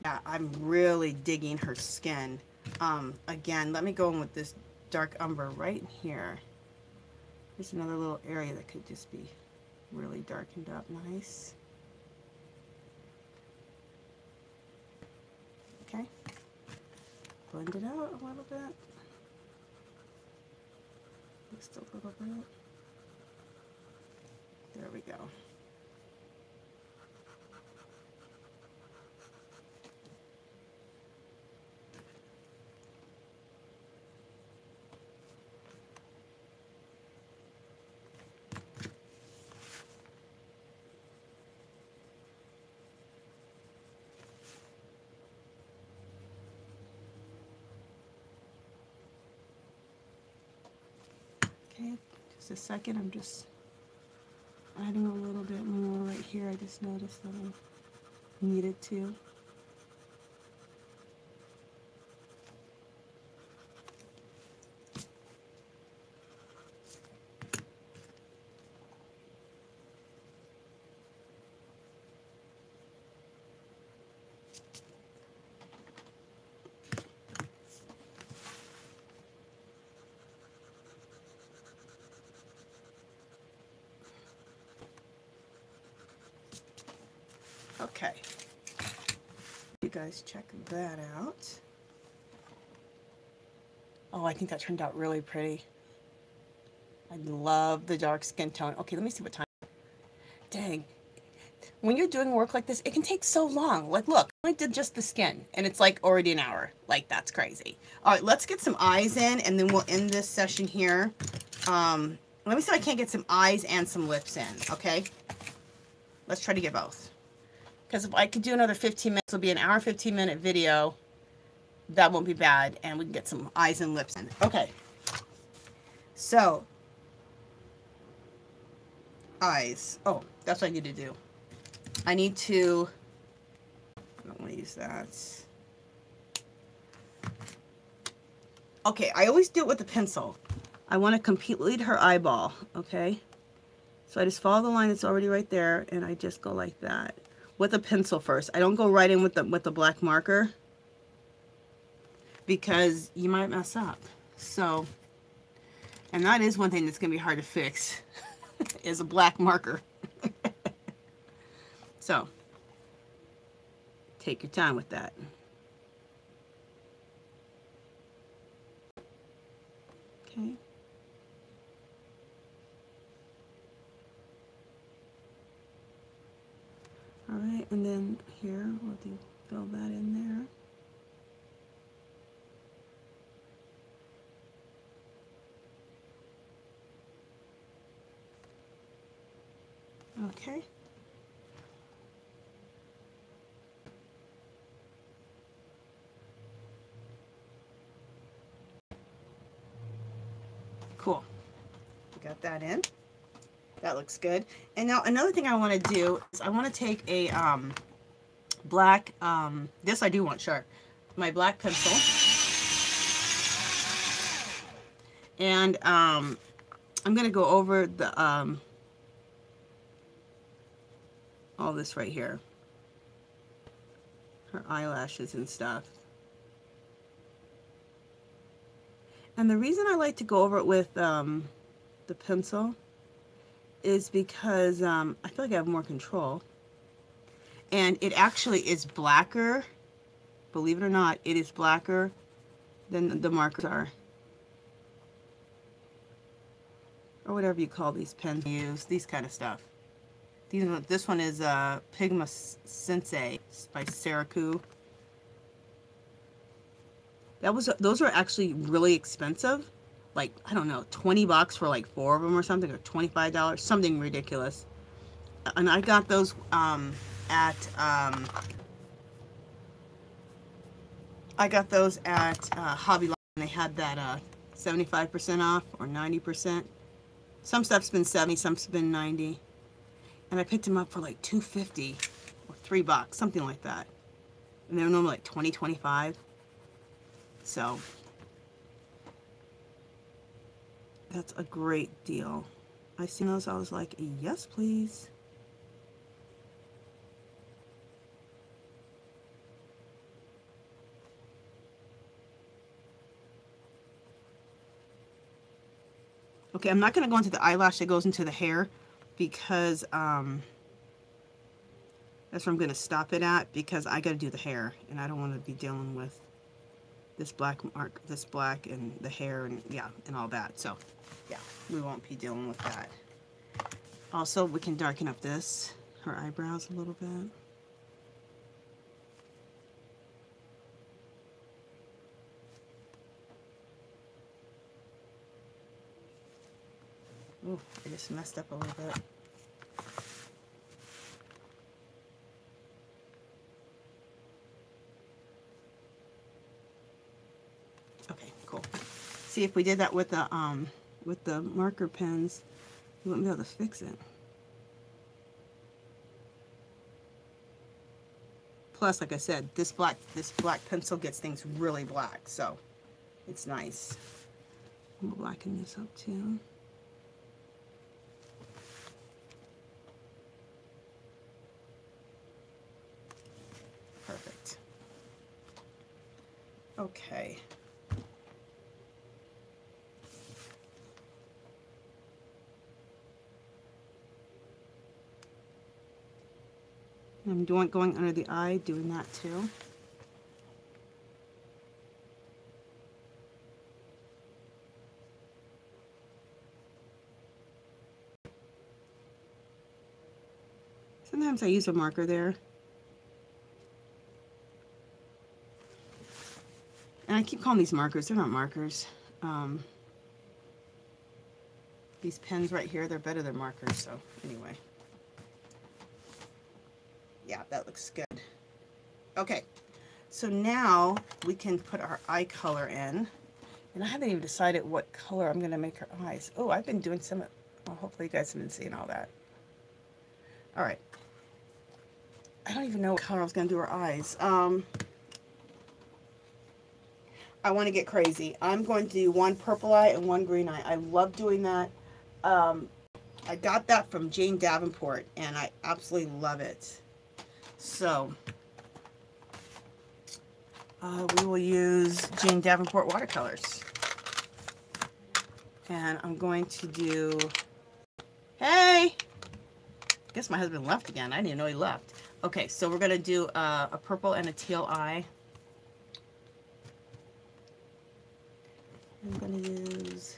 Yeah, I'm really digging her skin. Again, let me go in with this dark umber right in here. There's another little area that could just be really darkened up nice. Okay. Blend it out a little bit. Just a little bit. There we go. Okay, just a second, I'm just adding a little bit more right here. I just noticed that I needed to. Okay, you guys check that out. Oh, I think that turned out really pretty. I love the dark skin tone. Okay, let me see what time. Dang, when you're doing work like this, it can take so long. Like, look, I did just the skin, and it's like already an hour. Like, that's crazy. All right, let's get some eyes in, and then we'll end this session here. Let me see if I can't get some eyes and some lips in, okay? Let's try to get both. Because if I could do another 15 minutes, it'll be an hour, 15-minute video. That won't be bad, and we can get some eyes and lips in. Okay. So, eyes. Oh, that's what I need to do. I need to, I don't want to use that. Okay, I always do it with a pencil. I want to complete her eyeball, okay? So I just follow the line that's already right there, and I just go like that. With a pencil first. I don't go right in with the black marker because you might mess up. So, and that is one thing that's going to be hard to fix is a black marker. So, take your time with that. Okay. All right, and then here we'll fill that in there. Okay. Cool. We got that in. That looks good. And now another thing I want to do is I want to take a black, this I do want sharp, my black pencil. And I'm going to go over the, all this right here. Her eyelashes and stuff. And the reason I like to go over it with the pencil is because I feel like I have more control. And it actually is blacker, believe it or not, it is blacker than the markers are. Or whatever you call these pens you use, these kind of stuff. This one is Pigma Sensei by Saraku. Those are actually really expensive, like, I don't know, 20 bucks for like 4 of them or something, or $25, something ridiculous. And I got those at Hobby Lobby, and they had that 75% off or 90%. Some stuff's been 70, some's been 90. And I picked them up for like $2.50 or $3, something like that. And they were normally like 20, 25. So that's a great deal. I seen those, I was like, yes, please. Okay, I'm not going to go into the eyelash that goes into the hair because that's where I'm going to stop it at, because I got to do the hair and I don't want to be dealing with this black mark, this black and the hair and yeah, and all that. So yeah, we won't be dealing with that. Also, we can darken up her eyebrows a little bit. Oh, I just messed up a little bit. Okay, cool. See, if we did that with the marker pens, we wouldn't be able to fix it. Plus, like I said, this black pencil gets things really black, so it's nice. I'm gonna blacken this up too. Perfect. Okay. I'm going under the eye, doing that too. Sometimes I use a marker there. And I keep calling these markers, they're not markers. These pens right here, they're better than markers, so anyway. Yeah, that looks good. Okay, so now we can put our eye color in. And I haven't even decided what color I'm going to make her eyes. Oh, I've been doing some, well, hopefully you guys have been seeing all that. All right. I don't even know what color I was going to do her eyes. I want to get crazy. I'm going to do one purple eye and one green eye. I love doing that. I got that from Jane Davenport, and I absolutely love it. So, we will use Jane Davenport watercolors. And I'm going to do, hey! Guess my husband left again. I didn't even know he left. Okay, so we're going to do a purple and a teal eye. I'm going to use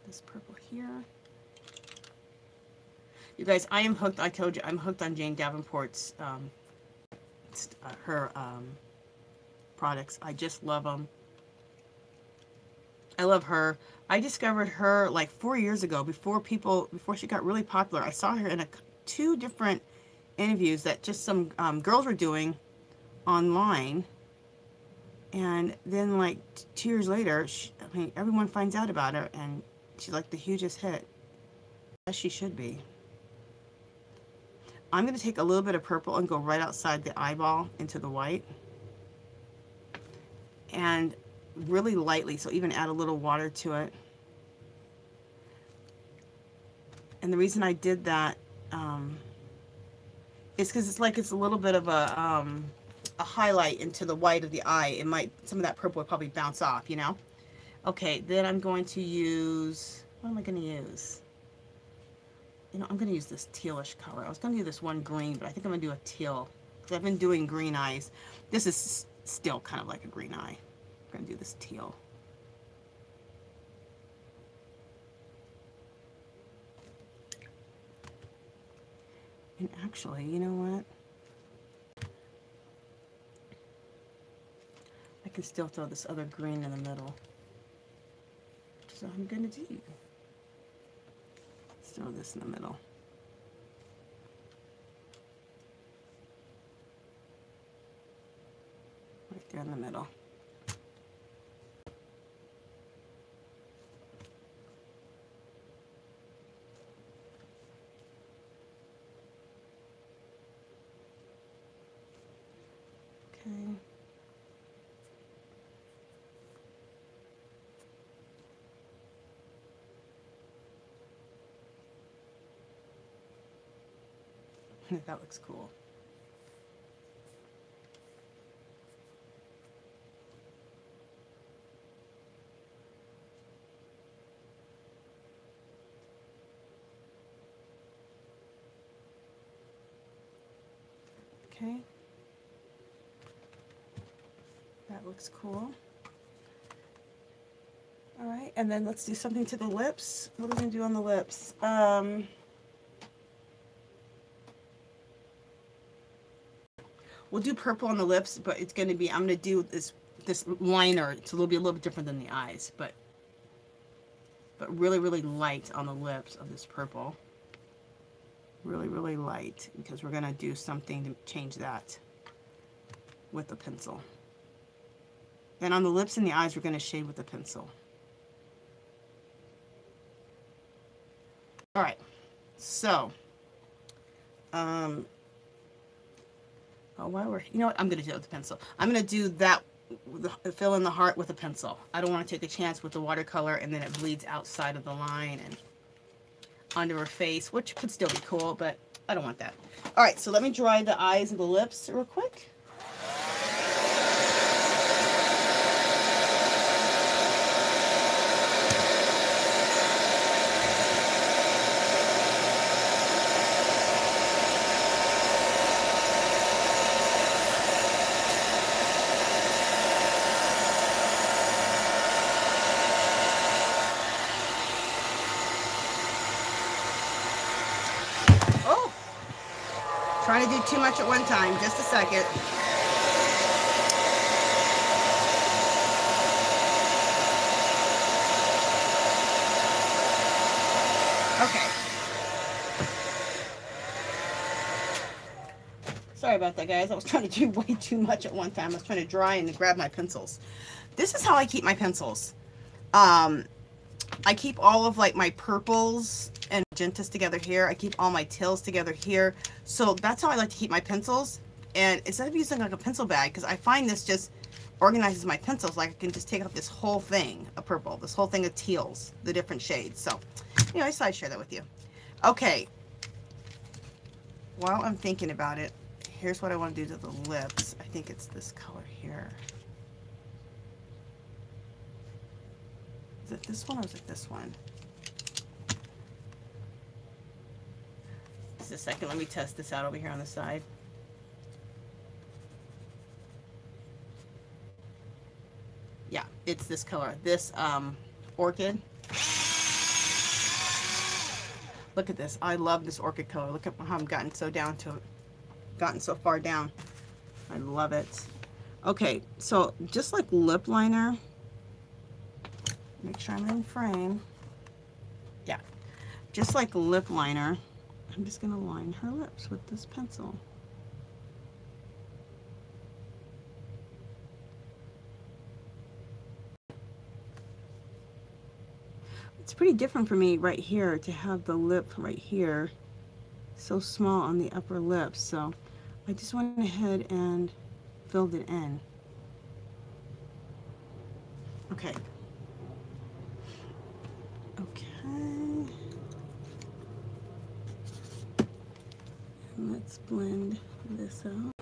this purple here. You guys, I am hooked. I told you, I'm hooked on Jane Davenport's, her products. I just love them. I love her. I discovered her like 4 years ago, before she got really popular. I saw her in 2 different interviews that just some girls were doing online. And then like 2 years later, I mean, everyone finds out about her, and she's like the hugest hit. As she should be. I'm going to take a little bit of purple and go right outside the eyeball into the white. And really lightly, so even add a little water to it. And the reason I did that is because it's a little bit of a highlight into the white of the eye. It might, some of that purple would probably bounce off, you know. Okay, then I'm going to use, what am I going to use? You know, I'm going to use this tealish color. I was going to do this one green, but I think I'm going to do a teal, because I've been doing green eyes. This is still kind of like a green eye. I'm going to do this teal. And actually, you know what? I can still throw this other green in the middle. Just So I'm gonna do, let's throw this in the middle. Right there in the middle. Okay. That looks cool. Okay. That looks cool. All right, and then let's do something to the lips. What are we gonna do on the lips? We'll do purple on the lips, but it's gonna be, I'm gonna do this liner. It's a little bit different than the eyes, but really, really light on the lips of this purple. Really, really light, because we're gonna do something to change that with the pencil. And on the lips and the eyes, we're gonna shade with the pencil. All right, so, oh, while we're, you know what, I'm gonna do it with the pencil. I'm gonna do that, fill in the heart with a pencil. I don't want to take a chance with the watercolor and then it bleeds outside of the line and onto her face, which could still be cool, but I don't want that. All right, so let me dry the eyes and the lips real quick. Trying to do too much at one time. Just a second. Okay. Sorry about that, guys. I was trying to do way too much at one time. I was trying to dry and grab my pencils. This is how I keep my pencils. I keep all of like my purples and magentas together here. I keep all my teals together here. So that's how I like to keep my pencils. And instead of using like a pencil bag, because I find this just organizes my pencils. Like I can just take out this whole thing of purple, this whole thing of teals, the different shades. So, you know, I decided to share that with you. Okay. While I'm thinking about it, here's what I want to do to the lips. I think it's this color here. Is it this one or is it this one? Just a second, let me test this out over here on the side. Yeah, it's this color, this orchid. Look at this. I love this orchid color. Look at how I'm gotten so far down. I love it. Okay, so just like lip liner. Make sure I'm in frame. Yeah, just like lip liner, I'm just gonna line her lips with this pencil. It's pretty different for me right here to have the lip right here so small on the upper lip, so I just went ahead and filled it in. Okay. Let's blend this out.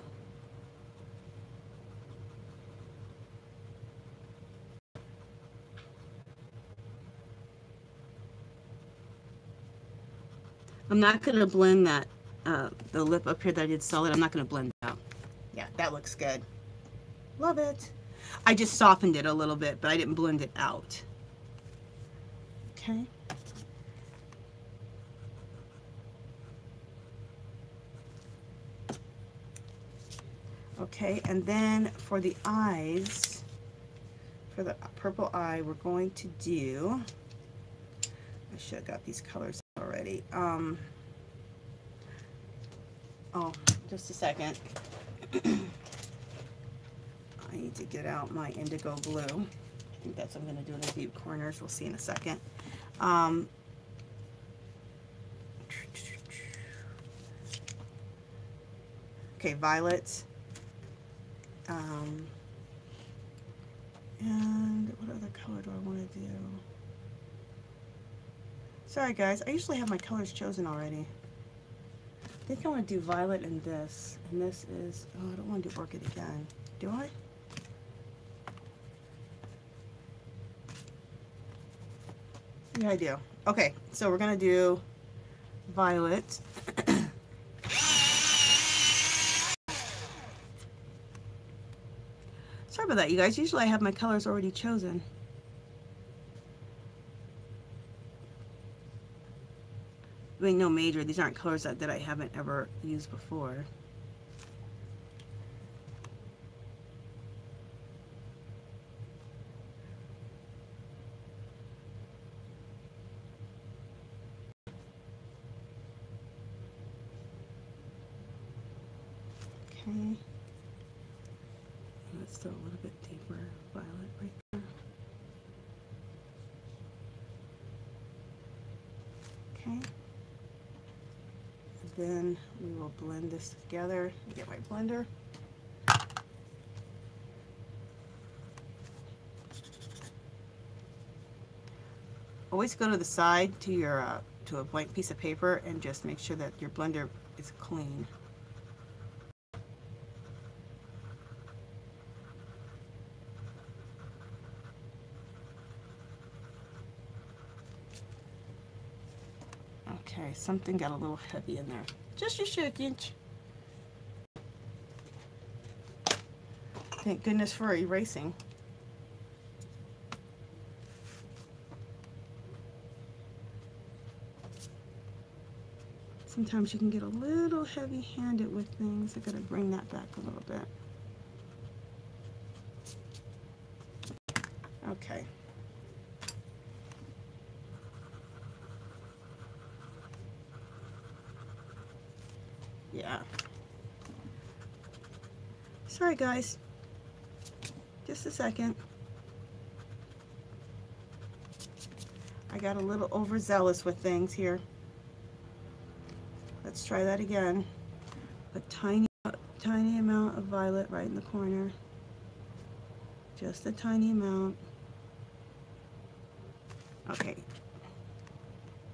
I'm not going to blend that, the lip up here that I did solid, I'm not going to blend it out. Yeah, that looks good. Love it. I just softened it a little bit, but I didn't blend it out. Okay. Okay, and then for the eyes, for the purple eye, we're going to do, I should have got these colors already. Oh, just a second. I need to get out my indigo blue. I think that's what I'm going to do in the deep corners. We'll see in a second. Okay, violets. And what other color do I want to do? Sorry guys, I usually have my colors chosen already. I think I want to do violet and this is, oh, I don't want to do orchid again. Do I? Yeah, I do. Okay, so we're going to do violet. Sorry about that, you guys. Usually I have my colors already chosen. I mean, no major. These aren't colors that I haven't ever used before. Okay. Let's do a little bit deeper violet right there. Okay. And then we will blend this together. Get my blender. Always go to the side to your to a blank piece of paper and just make sure that your blender is clean. Okay, something got a little heavy in there. Just a second. Thank goodness for erasing. Sometimes you can get a little heavy-handed with things. I gotta bring that back a little bit. Okay. Yeah. Sorry guys. Just a second. I got a little overzealous with things here. Let's try that again. A tiny amount of violet right in the corner. Just a tiny amount. Okay.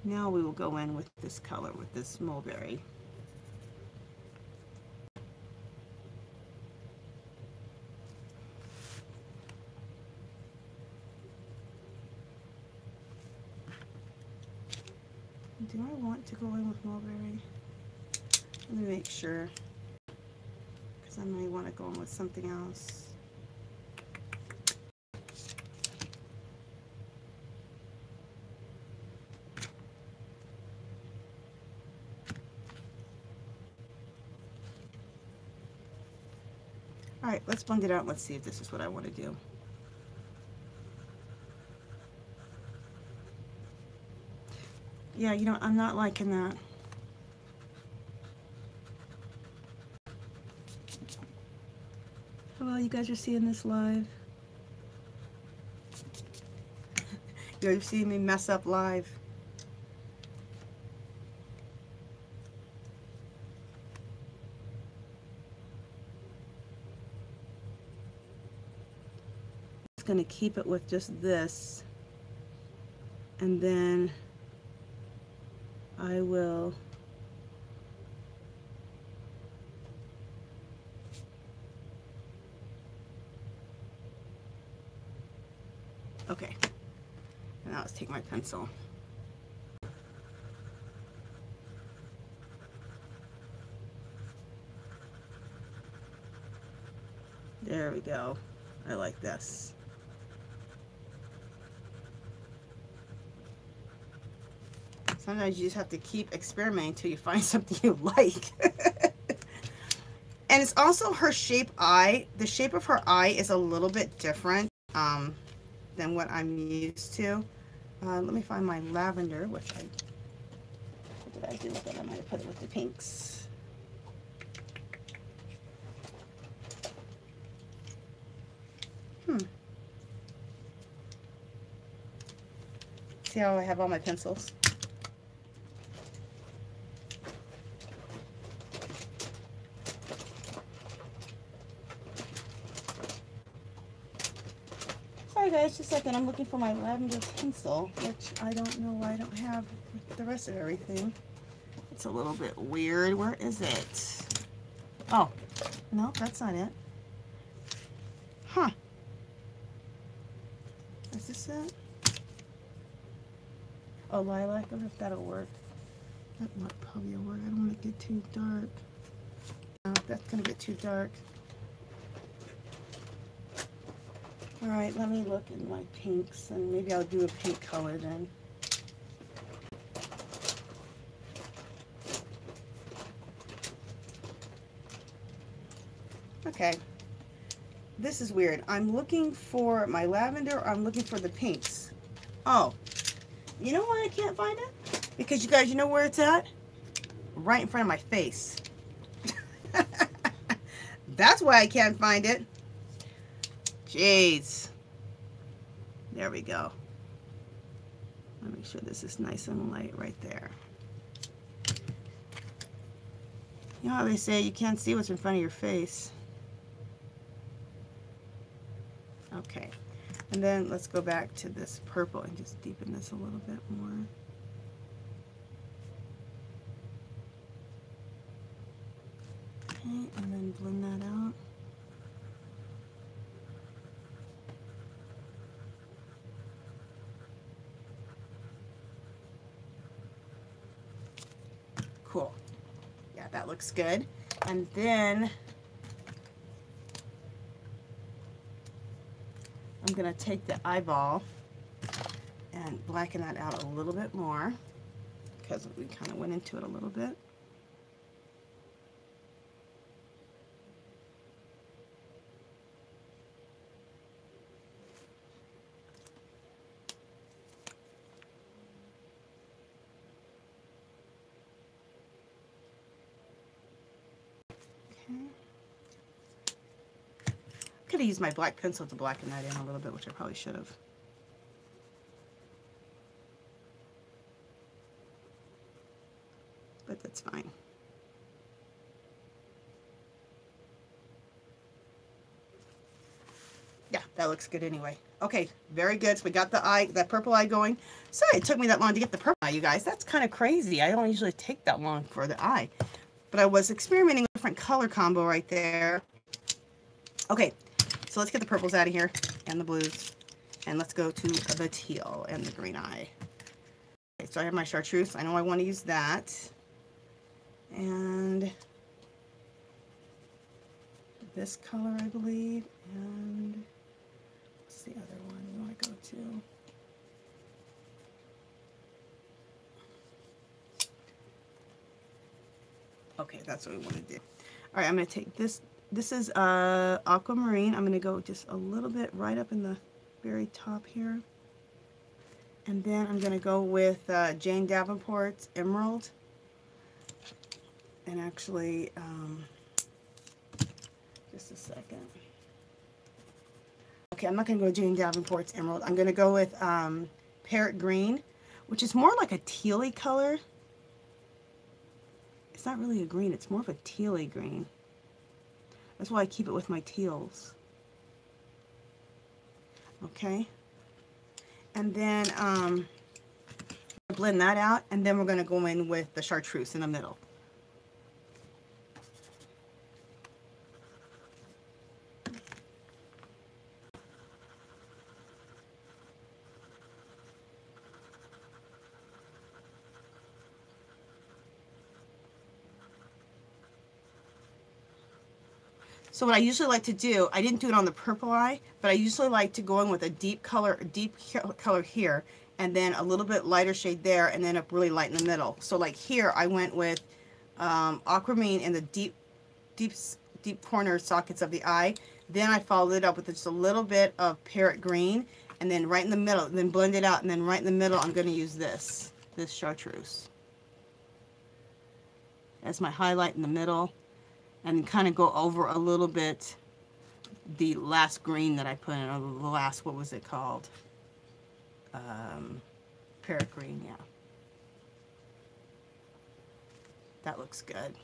Now we will go in with this color, with this mulberry. Do I want to go in with mulberry? Let me make sure, because I may want to go in with something else. All right, let's blend it out and let's see if this is what I want to do. Yeah, you know, I'm not liking that. Hello, you guys are seeing this live. You guys are seeing me mess up live. Just gonna keep it with just this, and then I will okay. And now let's take my pencil. There we go. I like this. Sometimes you just have to keep experimenting until you find something you like. And it's also her shape eye. The shape of her eye is a little bit different than what I'm used to. Let me find my lavender, which what did I do with it? I might have put it with the pinks. See how I have all my pencils? Sorry guys, just a second. I'm looking for my lavender pencil, which I don't know why I don't have with the rest of everything. It's a little bit weird. Where is it? Oh, no, that's not it. Huh. Is this it? Oh, lilac. I wonder if that'll work. That might probably work. I don't want to get too dark. No, that's going to get too dark. Alright, let me look in my pinks, and maybe I'll do a pink color then. Okay. This is weird. I'm looking for my lavender, or I'm looking for the pinks. Oh. You know why I can't find it? Because you guys, you know where it's at? Right in front of my face. That's why I can't find it. Jeez. There we go. Let me make sure this is nice and light right there. You know how they say you can't see what's in front of your face? Okay. And then let's go back to this purple and just deepen this a little bit more. Okay, and then blend that out. Cool. Yeah, that looks good. And then I'm going to take the eyeball and blacken that out a little bit more because we kind of went into it a little bit. Could have used my black pencil to blacken that in a little bit, which I probably should have. But that's fine. Yeah, that looks good anyway. Okay, very good. So we got the eye, that purple eye going. Sorry it took me that long to get the purple eye, you guys. That's kind of crazy. I don't usually take that long for the eye. But I was experimenting with a different color combo right there. Okay. So let's get the purples out of here and the blues, and let's go to the teal and the green eye. Okay, so I have my chartreuse. I know I want to use that. And this color, I believe. And what's the other one we want to go to? Okay, that's what we want to do. All right, I'm going to take this. This is aquamarine. I'm going to go just a little bit right up in the very top here. And then I'm going to go with Jane Davenport's Emerald. And actually, just a second. Okay, I'm not going to go Jane Davenport's Emerald. I'm going to go with Parrot Green, which is more like a tealy color. It's not really a green. It's more of a tealy green. That's why I keep it with my teals. Okay. And then blend that out, and then we're going to go in with the chartreuse in the middle. So what I usually like to do, I didn't do it on the purple eye, but I usually like to go in with a deep color here, and then a little bit lighter shade there, and then a really light in the middle. So like here, I went with aquamarine in the deep corner sockets of the eye. Then I followed it up with just a little bit of parrot green, And then right in the middle, then blend it out, and then right in the middle, I'm going to use this chartreuse as my highlight in the middle, and kind of go over a little bit the last green that I put in, or the last, what was it called? Parrot green, yeah. That looks good.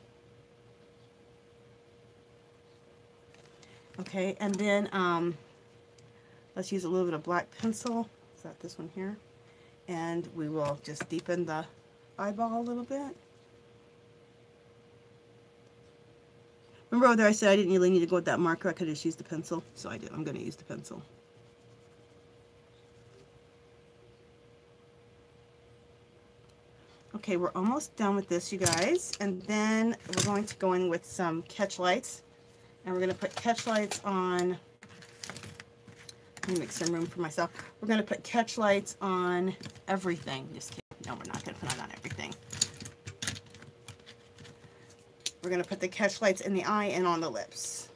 Okay, and then let's use a little bit of black pencil. Is that this one here? And we will just deepen the eyeball a little bit. Remember over there I said I didn't really need to go with that marker. I could have just used the pencil. So I did. I'm going to use the pencil. Okay, we're almost done with this, you guys. And then we're going to go in with some catch lights. And we're going to put catch lights on. Let me make some room for myself. We're going to put catch lights on everything. Just kidding. No, we're not going to put it on everything. We're going to put the catch lights in the eye and on the lips.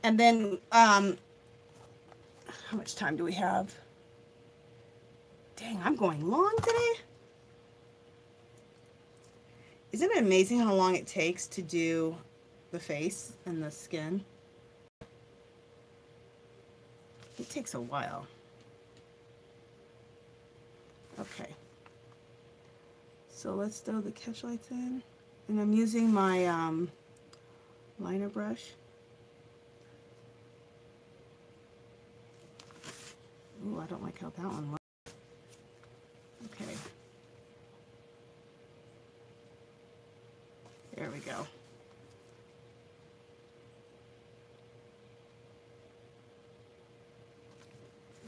And then, how much time do we have? Dang, I'm going long today. Isn't it amazing how long it takes to do the face and the skin? It takes a while. Okay. So let's throw the catch lights in. And I'm using my liner brush. Ooh, I don't like how that one looks. Okay. There we go.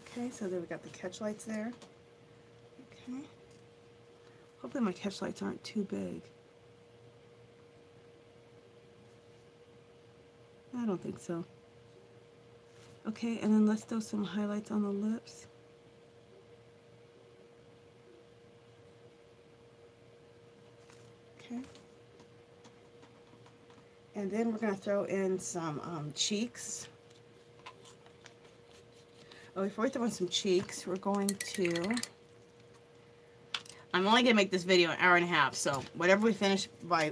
Okay, so there we got the catch lights there. Okay. Hopefully my catch lights aren't too big. I don't think so. Okay, and then let's throw some highlights on the lips. Okay. And then we're going to throw in some cheeks. Oh, before we throw in some cheeks, we're going to... I'm only going to make this video an hour and a half, so whatever we finish by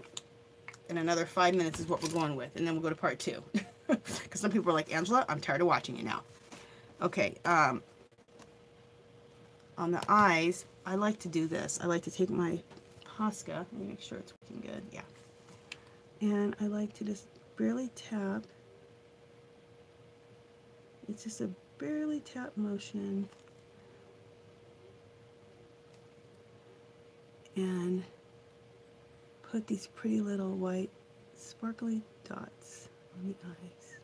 in another 5 minutes is what we're going with, and then we'll go to part 2. Because some people are like, Angela, I'm tired of watching you now. Okay, on the eyes, I like to do this. I like to take my Posca, let me make sure it's working good, yeah. And I like to just barely tap. It's just a barely tap motion. And put these pretty little white sparkly dots on the eyes.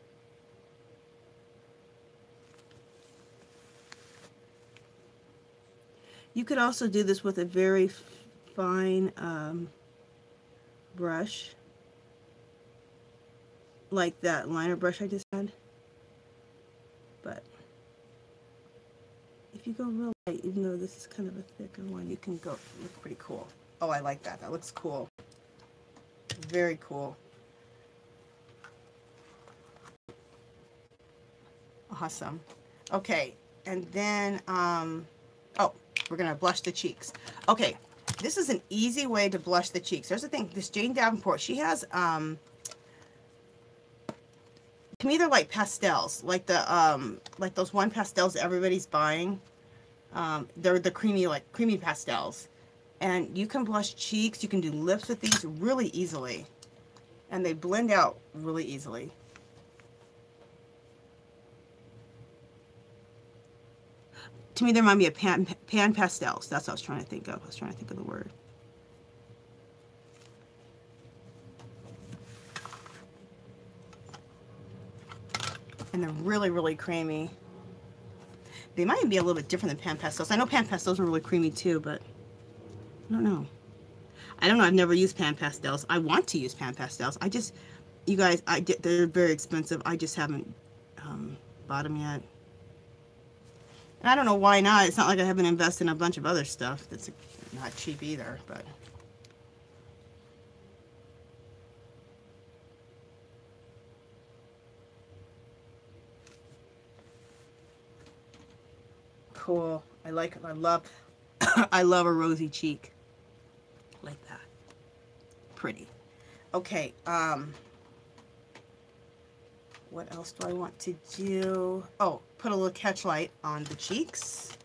You could also do this with a very fine brush, like that liner brush I just had. But if you go real light, even though this is kind of a thicker one, you can go look pretty cool. Oh, I like that. That looks cool. Very cool. Awesome. Okay, and then oh, we're gonna blush the cheeks. Okay, this is an easy way to blush the cheeks. There's the thing. This Jane Davenport, she has to me they're like pastels, like the like those one pastels that everybody's buying. They're the creamy pastels, and you can blush cheeks. You can do lips with these really easily, and they blend out really easily. To me, they remind me of pan pastels. That's what I was trying to think of. I was trying to think of the word. And they're really, really creamy. They might be a little bit different than pan pastels. I know pan pastels are really creamy too, but I don't know. I don't know. I've never used pan pastels. I want to use pan pastels. I just, you guys, they're very expensive. I just haven't bought them yet. And I don't know why not. It's not like I haven't invested in a bunch of other stuff that's not cheap either, but. cool. I like it. I love I love a rosy cheek like that. Pretty. Okay, what else do I want to do? Oh, put a little catch light on the cheeks.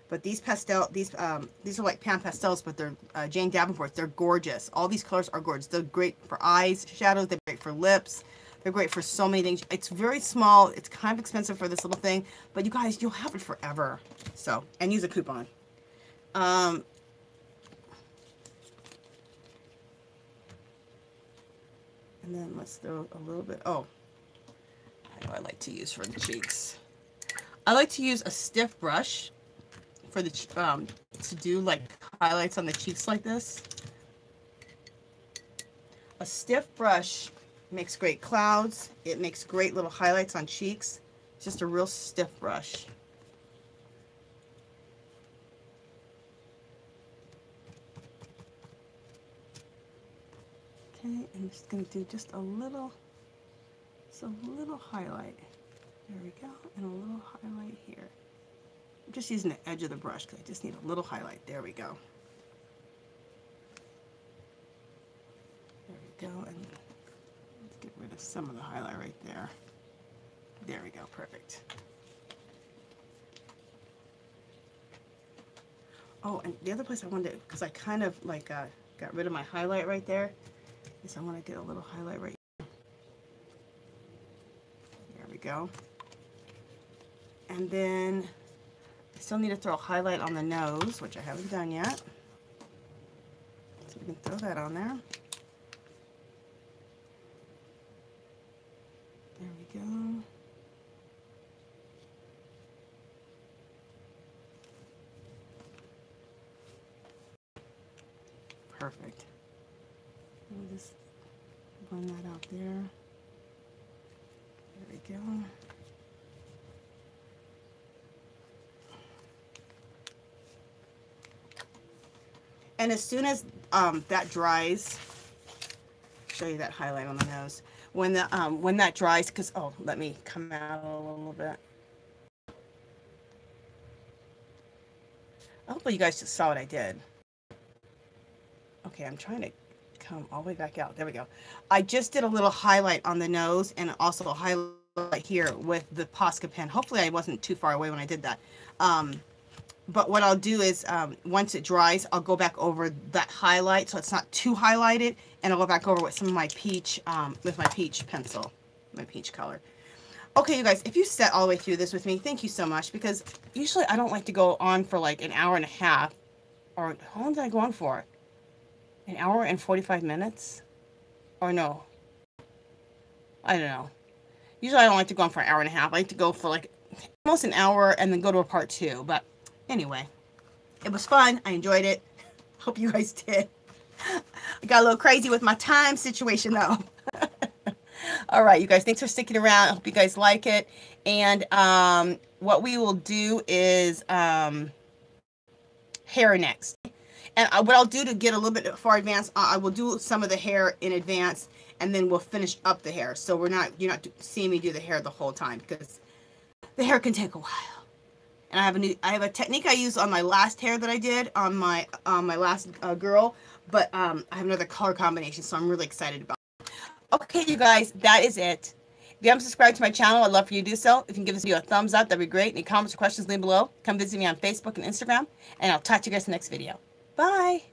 But these are like pan pastels, but they're Jane Davenport. They're gorgeous. All these colors are gorgeous. They're great for eyes, shadows. They're great for lips. They're great for so many things. It's very small. It's kind of expensive for this little thing, but you guys, you'll have it forever. So, and use a coupon. And then let's throw a little bit. Oh, what do I like to use for the cheeks? I like to use a stiff brush for the to do like highlights on the cheeks like this. A stiff brush makes great clouds. It makes great little highlights on cheeks. It's just a real stiff brush. Okay, I'm just going to do just a little highlight. There we go, and a little highlight here. I'm just using the edge of the brush because I just need a little highlight. There we go. There we go, and let's get rid of some of the highlight right there. There we go, perfect. Oh, and the other place I wanted to, because I kind of like got rid of my highlight right there, is I want to get a little highlight right here. There we go. And then I still need to throw a highlight on the nose, which I haven't done yet. So we can throw that on there. There we go. Perfect. We'll just run that out there. There we go. And as soon as that dries, show you that highlight on the nose. When that dries, because let me come out a little bit. Hopefully you guys just saw what I did. Okay, I'm trying to come all the way back out. There we go. I just did a little highlight on the nose and also a highlight here with the Posca pen. Hopefully I wasn't too far away when I did that. But what I'll do is, once it dries, I'll go back over that highlight so it's not too highlighted, and I'll go back over with some of my peach, with my peach pencil, my peach color. Okay, you guys, if you sat all the way through this with me, thank you so much, because usually I don't like to go on for like an hour and a half, or how long did I go on for? An hour and 45 minutes? Or no? I don't know. Usually I don't like to go on for an hour and a half. I like to go for like almost an hour and then go to a part 2, but anyway, it was fun. I enjoyed it. Hope you guys did. I got a little crazy with my time situation though. All right, you guys, thanks for sticking around. I hope you guys like it. And what we will do is hair next. And what I'll do to get a little bit far advanced, I will do some of the hair in advance, and then we'll finish up the hair. So you're not seeing me do the hair the whole time, because the hair can take a while. And I have a technique I used on my last hair that I did on my last girl, but I have another color combination, so I'm really excited about it. Okay, you guys, that is it. If you haven't subscribed to my channel, I'd love for you to do so. If you can give this video a thumbs up, that'd be great. Any comments or questions, leave below. Come visit me on Facebook and Instagram, and I'll talk to you guys in the next video. Bye.